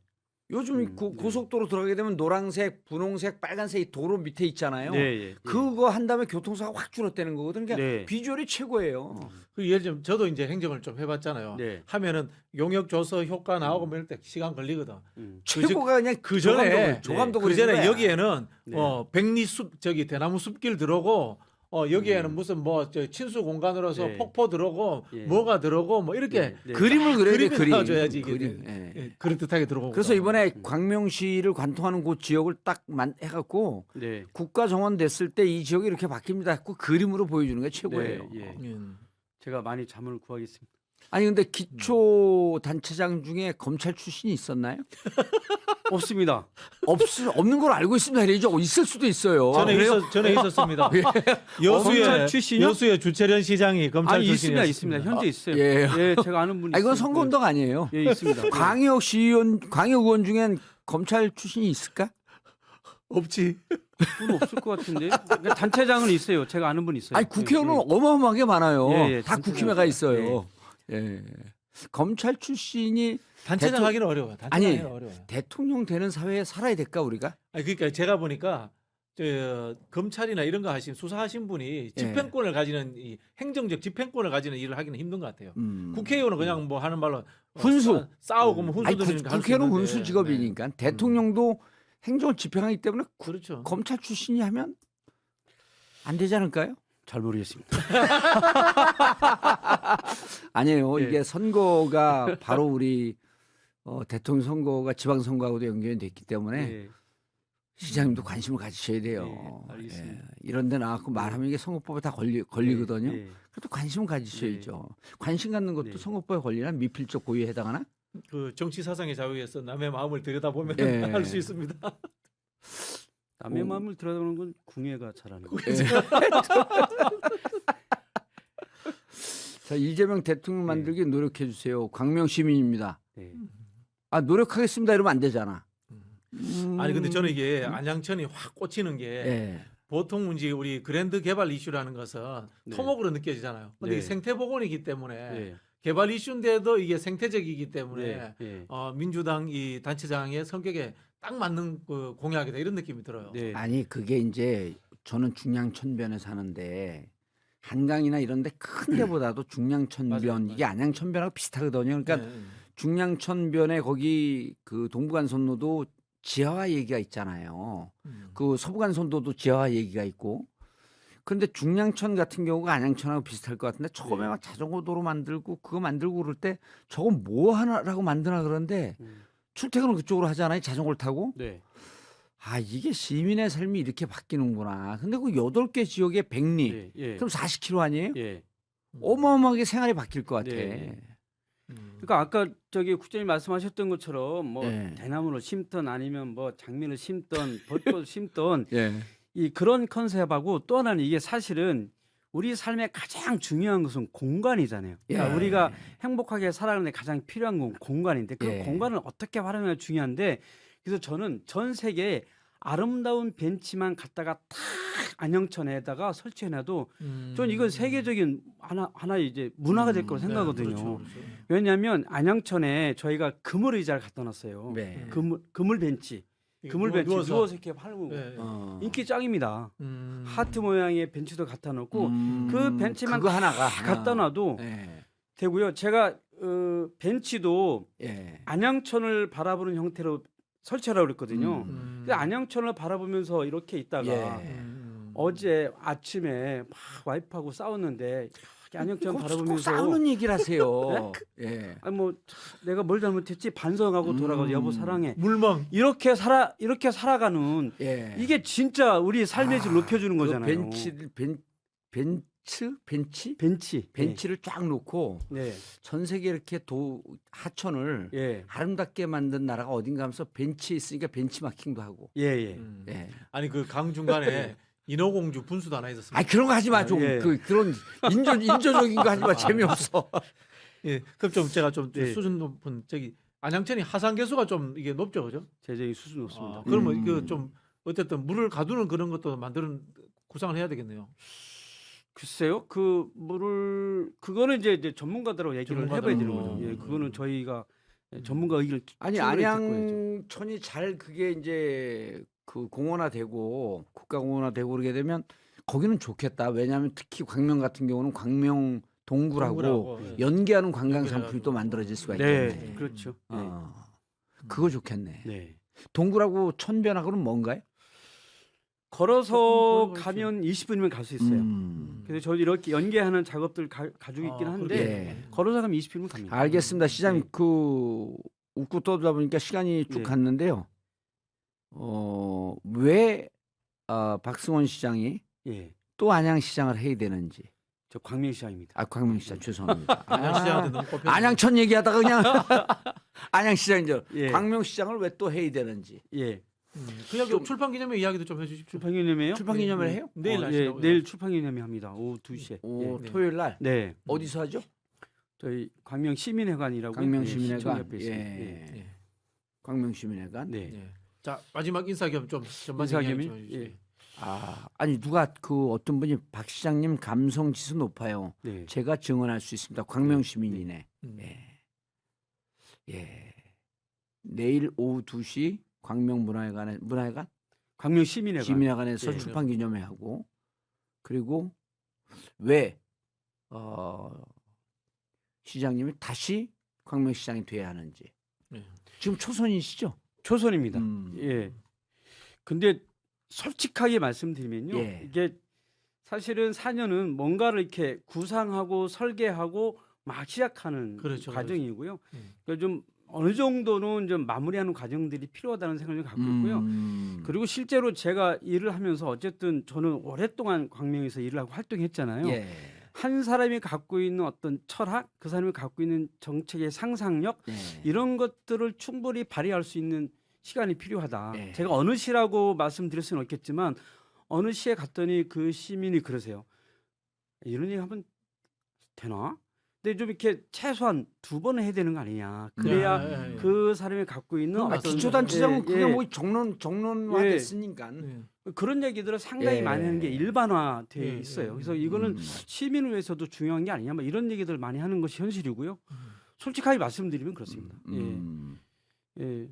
요즘 네. 고속도로 들어가게 되면 노란색, 분홍색, 빨간색 이 도로 밑에 있잖아요. 네, 예. 그거 한 다음에 교통사가 확 줄어드는 거거든. 그러니까 네. 비주얼이 최고예요. 그 예를 들면 저도 이제 행정을 좀 해봤잖아요. 네. 하면은 용역 조서 효과 나오고 뭐 이럴 때 시간 걸리거든. 음. 최고가 그냥 그 전에 조감도 그 그리는 전에 거야. 여기에는 네. 백리숲 저기 대나무 숲길 들어오고 여기에는 무슨 뭐 저 친수 공간으로서 네. 폭포 들어오고 예. 뭐가 들어오고 뭐 이렇게 네, 네. 그림을 그려야 돼. 그림을 그림. 그려줘야지 이게 그림. 돼. 예. 그럴듯하게 들어오고. 그래서 이번에 광명시를 관통하는 그 지역을 딱 해갖고 네. 국가 정원 됐을 때 이 지역이 이렇게 바뀝니다. 그 그림으로 보여주는 게 최고예요. 네, 예. 음. 제가 많이 자문을 구하겠습니다. 아니 근데 기초 단체장 중에 검찰 출신이 있었나요? 없습니다. 없는 걸 알고 있습니다. 이래죠. 있을 수도 있어요. 전에 있었습니다. 검찰 출신이요? 여수의 주철현 시장이 검찰 아니 있습니다, 출신이었습니다. 있습니다. 현재 있어요. 예. 예, 제가 아는 분이 아 이건 있어요. 선거운동 아니에요. 예, 있습니다. 광역의원 중엔 검찰 출신이 있을까? 없지. 그건 없을 것 같은데. 그러니까 단체장은 있어요. 제가 아는 분 있어요. 아니 국회의원은 예, 어마어마하게 많아요. 예, 예, 다 단체장 국힘에가 있어요. 있어요. 예. 검찰 출신이 단체장 하기는 어려워요. 단체장 아니, 하기는 어려워요. 대통령 되는 사회에 살아야 될까 우리가? 아니, 그러니까 제가 보니까 검찰이나 이런 거 하신 수사하신 분이 집행권을 가지는 이 행정적 집행권을 가지는 일을 하기는 힘든 것 같아요. 국회의원은 그냥 뭐 하는 말로 훈수. 싸우고 뭐 훈수 아니, 드리는 거할수 국회는 있는데. 훈수 직업이니까 대통령도 행정을 집행하기 때문에 그렇죠. 검찰 출신이 하면 안 되지 않을까요? 잘 모르겠습니다. 아니에요. 예. 이게 선거가 바로 우리 대통령 선거가 지방선거하고도 연결이 됐기 때문에 예. 시장님도 관심을 가지셔야 돼요. 예, 알겠습니다. 예. 이런 데 나와서 말하면 이게 선거법에 다 걸리거든요. 예. 그래도 관심을 가지셔야죠. 관심 갖는 것도 네. 선거법에 걸리나 미필적 고의에 해당하나? 그 정치 사상의 자유에서 남의 마음을 들여다보면 예. 알 수 있습니다. 남의 마음을 들여다보는 건 궁예가 잘하는 거예요. 예. 자 이재명 대통령 만들기 노력해 주세요. 광명 시민입니다. 네. 아 노력하겠습니다 이러면 안 되잖아. 아니 근데 저는 이게 안양천이 확 꽂히는 게 예. 보통 이제 우리 그랜드 개발 이슈라는 것은 네. 토목으로 느껴지잖아요. 근데 네. 이게 생태 복원이기 때문에 예. 개발 이슈인데도 이게 생태적이기 때문에 예. 예. 민주당 이 단체장의 성격에 딱 맞는 그 공약이다 이런 느낌이 들어요. 네. 아니 그게 이제 저는 중량천변에 사는데 한강이나 이런데 큰 데보다도 중량천변 맞아요, 이게 안양천변하고 비슷하거든요. 그러니까 네. 중량천변에 거기 그 동부간선로도 지하화 얘기가 있잖아요. 그 서부간선도도 지하화 얘기가 있고. 그런데 중량천 같은 경우가 안양천하고 비슷할 것 같은데 처음에 네. 막 자전거 도로 만들고 그거 만들고 그럴 때 저거 뭐 하나라고 만드나 그러는데 출퇴근을 그쪽으로 하잖아요. 자전거를 타고. 네. 아 이게 시민의 삶이 이렇게 바뀌는구나. 근데 그 8개 지역에 100리. 예. 예. 그럼 40km 아니에요? 예. 어마어마하게 생활이 바뀔 것 같아. 네. 그러니까 아까 저기 국장님 말씀하셨던 것처럼 뭐 예. 대나무를 심던 아니면 뭐 장미를 심던 벚꽃을 심던 예. 이 그런 컨셉하고 또 하나는 이게 사실은 우리 삶의 가장 중요한 것은 공간이잖아요. 그러니까 예. 우리가 행복하게 살아가는 데 가장 필요한 건 공간인데 그 예. 공간을 어떻게 활용하냐 중요한데 그래서 저는 전 세계에 아름다운 벤치만 갖다가 탁 안양천에다가 설치해놔도 저는 이건 세계적인 하나 이제 문화가 될 거라고 생각하거든요. 그렇죠, 그렇죠. 왜냐하면 안양천에 저희가 그물 의자를 갖다 놨어요. 네. 그물 벤치, 그물 벤치 누워서 이렇게 팔고 네. 인기 짱입니다. 하트 모양의 벤치도 갖다 놓고 음, 그 벤치만 그거 하나가 갖다 놔도 예. 되고요. 제가 벤치도 예. 안양천을 바라보는 형태로 설치하라고 그랬거든요. 근데 안양천을 바라보면서 이렇게 있다가 예. 어제 아침에 막 와이프하고 싸웠는데 안양천 바라보면서 싸우는 얘기를 하세요. 예. 아니 뭐 내가 뭘 잘못했지 반성하고 돌아가서 여보 사랑해 물멍. 이렇게 살아가는 예. 이게 진짜 우리 삶의 질 높여주는 그 거잖아요. 벤치 벤치를 쫙 놓고 네. 전 세계 이렇게 하천을 예. 아름답게 만든 나라가 어딘가 하면서 벤치에 있으니까 벤치마킹도 하고. 예, 예. 예. 아니 그 강 중간에 인어공주 분수도 하나 있었습니다. 아 그런 거 하지 마. 좀 예. 그런 인조적인 거 하지 마. 재미없어. 예, 그럼 좀 제가 좀 네. 수준 높은 저기 안양천이 하산 개수가 좀 이게 높죠, 그죠? 제적이 수준 높습니다. 아, 그러면 그 좀 어쨌든 물을 가두는 그런 것도 만드는 구상을 해야 되겠네요. 글쎄요, 그 물을 그거는 이제 전문가들하고 얘기를 해봐야 되는 거죠. 예, 그거는 저희가 전문가 의견을 아니 충분히 듣고 해야죠. 안양천이 잘 그게 이제 그 공원화되고 국가공원화되고 그러게 되면 거기는 좋겠다. 왜냐하면 특히 광명 같은 경우는 광명 동굴하고 예. 연계하는 관광 연결해가지고. 상품이 또 만들어질 수가 네, 있겠네. 그렇죠. 어, 그거 좋겠네. 네. 동굴하고 천변하고는 뭔가요? 걸어서 조금 가면 20분이면 갈 수 있어요. 그래서 저희 이렇게 연계하는 작업들 가지고 있긴 한데 예. 걸어서 가면 20분이면 갑니다. 알겠습니다. 시장님 네. 그 웃고 떠들다 보니까 시간이 쭉 네. 갔는데요. 왜 박승원 시장이 예, 또 안양시장을 해야 되는지. 저 광명시장입니다. 아 광명시장 죄송합니다. 안양시장한테 너무 꼽혔네요. 안양천 얘기하다가 그냥 안양시장이죠. 예. 광명시장을 왜 또 해야 되는지. 예, 그 이야기 출판 기념회 이야기도 좀 해주십시오. 출판기념회요? 출판 기념회를 해요? 내일 예, 하시라고요. 내일 출판기념회 합니다. 오후 2시에. 오, 네. 토요일 날 네, 어디서 하죠? 저희 광명시민회관이라고 광명시민회관. 시청 옆에 있습니다. 예. 예. 광명시민회관. 네. 예. 자 마지막 인사 겸 좀 전반적인 이야기 인사겸이 좀 해주시죠. 예. 아니 누가 그 어떤 분이 박 시장님 감성 지수 높아요. 네. 제가 증언할 수 있습니다. 광명시민이네. 음. 예. 내일 오후 2시 문화회관 광명시민회관. 시민회관에서 예. 출판 기념회 하고 그리고 왜 시장님이 다시 광명시장이 돼야 하는지. 예. 지금 초선이시죠? 초선입니다. 음. 예. 근데 솔직하게 말씀드리면요. 예. 이게 사실은 4년은 뭔가를 이렇게 구상하고 설계하고 막 시작하는 그렇죠, 과정이고요. 음. 그러니까 좀 어느 정도는 좀 마무리하는 과정들이 필요하다는 생각을 좀 갖고 있고요. 그리고 실제로 제가 일을 하면서 어쨌든 저는 오랫동안 광명에서 일을 하고 활동했잖아요. 예. 한 사람이 갖고 있는 어떤 철학, 그 사람이 갖고 있는 정책의 상상력 예. 이런 것들을 충분히 발휘할 수 있는 시간이 필요하다. 예. 제가 어느 시라고 말씀드릴 수는 없겠지만 어느 시에 갔더니 그 시민이 그러세요. 이런 얘기 하면 되나? 근데 좀 이렇게 최소한 2번은 해야 되는 거 아니냐. 그래야 예, 예. 그 사람이 갖고 있는 아, 어떤 기초단체장은 예, 그게 예. 뭐 정론화됐으니까. 예. 그런 얘기들을 상당히 예. 많이 하는 게 일반화돼 예, 있어요. 예. 그래서 이거는 시민을 위해서도 중요한 게 아니냐. 뭐 이런 얘기들 많이 하는 것이 현실이고요. 솔직하게 말씀드리면 그렇습니다. 예.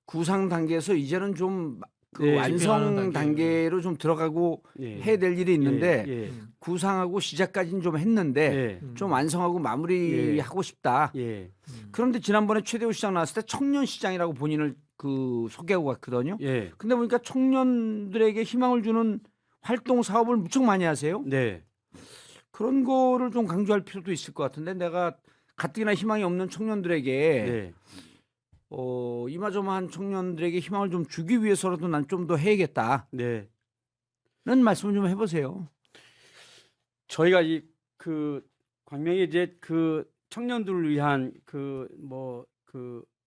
구상 단계에서 이제는 좀 그 네, 완성 집행하는 단계로 좀 들어가고 예. 해야 될 일이 있는데 예. 구상하고 시작까지는 좀 했는데 예. 음. 좀 완성하고 마무리하고 싶다. 예. 그런데 지난번에 최대호 시장 나왔을 때 청년 시장이라고 본인을 그 소개하고 갔거든요. 예. 근데 보니까 청년들에게 희망을 주는 활동 사업을 무척 많이 하세요. 네. 그런 거를 좀 강조할 필요도 있을 것 같은데 내가 가뜩이나 희망이 없는 청년들에게 네. 이마저마한 청년들에게 희망을 좀 주기 위해서라도 난 좀 더 해야겠다는 네. 말씀 좀 해보세요. 저희가 이 그 광명에 이제 그 청년들을 위한 그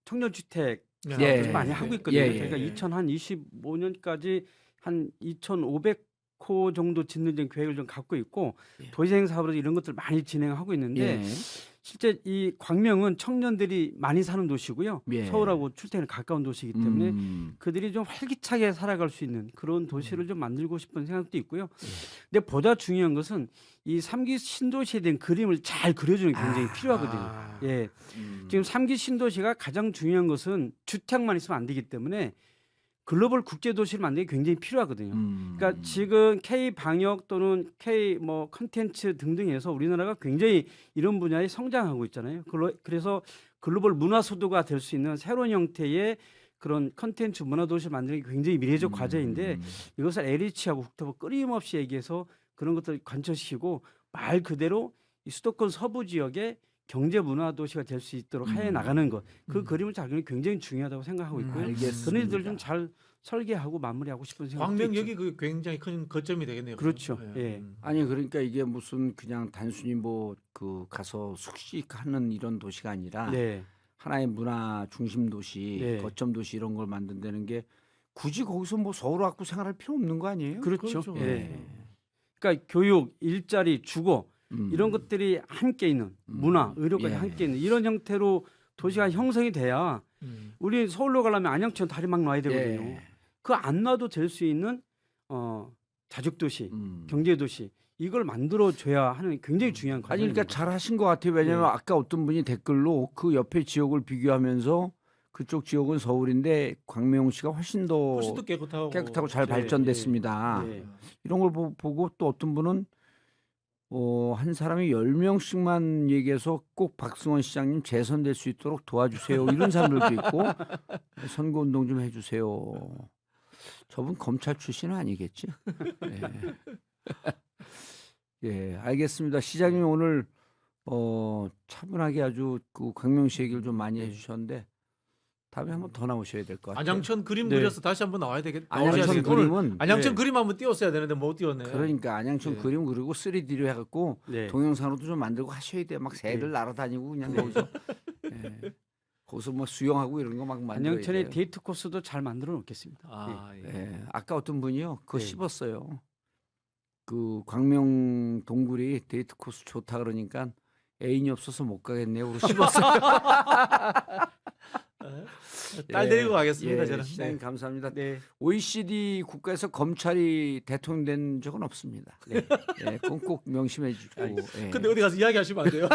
청년 주택 예. 사업을 많이 하고 있거든요. 예, 예. 저희가 2025년까지 한 2,500호 정도 짓는 좀 계획을 좀 갖고 있고 예. 도시행 사업으로 이런 것들 많이 진행하고 있는데 실제 이 광명은 청년들이 많이 사는 도시고요. 예. 서울하고 출퇴근이 가까운 도시이기 때문에 음. 그들이 좀 활기차게 살아갈 수 있는 그런 도시를 좀 만들고 싶은 생각도 있고요. 근데 보다 중요한 것은 이 3기 신도시에 대한 그림을 잘 그려주는 게 굉장히 필요하거든요. 아. 예, 지금 3기 신도시가 가장 중요한 것은 주택만 있으면 안 되기 때문에 글로벌 국제 도시를 만드는 게 굉장히 필요하거든요. 그러니까 지금 K 방역 또는 K 뭐 컨텐츠 등등에서 우리나라가 굉장히 이런 분야에 성장하고 있잖아요. 그래서 글로벌 문화 수도가 될 수 있는 새로운 형태의 그런 컨텐츠 문화 도시를 만드는 게 굉장히 미래적 과제인데 이것을 LH하고 국토부 끊임없이 얘기해서 그런 것들을 관철시키고 말 그대로 이 수도권 서부 지역의 경제 문화 도시가 될 수 있도록 해 나가는 것, 그 그림을 작용이 굉장히 중요하다고 생각하고 있고요. 알겠습니다. 그런 일들 좀 잘 설계하고 마무리하고 싶은 생각도 있죠. 광명역이 그 굉장히 큰 거점이 되겠네요. 그렇죠. 그죠? 예. 아니 그러니까 이게 무슨 그냥 단순히 뭐 그 가서 숙식하는 이런 도시가 아니라 네. 하나의 문화 중심 도시, 네. 거점 도시 이런 걸 만든다는 게 굳이 거기서 뭐 서울 갖고 생활할 필요 없는 거 아니에요? 그렇죠. 그렇죠. 예. 그러니까 교육, 일자리, 주거 이런 것들이 함께 있는 문화, 의료까지 예. 함께 있는 이런 형태로 도시가 형성이 돼야 우리 서울로 가려면 안양천 다리 막 놔야 되거든요. 예. 그 안 놔도 될 수 있는 자족 도시, 경제 도시 이걸 만들어 줘야 하는 굉장히 중요한 아니 과정입니다. 그러니까 잘 하신 것 같아요. 왜냐면 네. 아까 어떤 분이 댓글로 그 옆에 지역을 비교하면서 그쪽 지역은 서울인데 광명시가 훨씬 더 훨씬 더 깨끗하고 잘 네, 발전됐습니다. 네. 이런 걸 보고 또 어떤 분은 한 사람이 10명씩만 얘기해서 꼭 박승원 시장님 재선될 수 있도록 도와주세요. 이런 사람들도 있고 선거운동 좀 해주세요. 저분 검찰 출신은 아니겠지? 네. 예, 알겠습니다. 시장님 오늘 차분하게 아주 그 광명시 얘기를 좀 많이 해주셨는데 다음에 한번 더 나오셔야 될 것 같아요. 안양천 그림 네. 그려서 다시 한번 나와야 되겠. 안양천 그림은 안양천 네. 그림 한번 띄웠어야 되는데 못 띄웠네. 그러니까 안양천 네. 그림 그리고 3D로 해갖고 네. 동영상으로도 좀 만들고 하셔야 돼요. 막 새들 네. 날아다니고 그냥 거기서 거기서 뭐 수영하고 이런 거 막 만들어야 안양천의 돼요. 데이트 코스도 잘 만들어 놓겠습니다. 아, 예. 예, 아까 어떤 분이요 그거 네. 씹었어요. 그 광명 동굴이 데이트 코스 좋다 그러니까 애인이 없어서 못 가겠네요. 그러고 씹었어요. 딸 데리고 가겠습니다. 예, 저는. 시장님 네. 감사합니다. 네. OECD 국가에서 검찰이 대통령 된 적은 없습니다. 네. 예, 그건 꼭 명심해 주시고. 예. 근데 어디 가서 이야기하시면 안 돼요.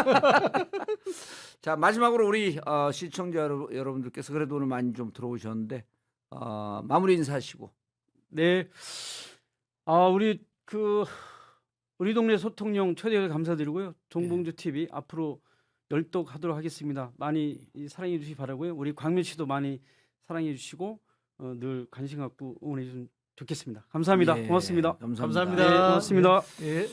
자 마지막으로 우리 시청자 여러분들께서 그래도 오늘 많이 좀 들어오셨는데 마무리 인사하시고. 네. 우리 동네 소통령 초대해 감사드리고요. 동봉주 TV 앞으로 열독하도록 하겠습니다. 많이 사랑해 주시기 바라고요. 우리 광명 씨도 많이 사랑해 주시고 늘 관심 갖고 응원해 주시면 좋겠습니다. 감사합니다. 예, 고맙습니다. 감사합니다. 감사합니다. 네, 고맙습니다. 예.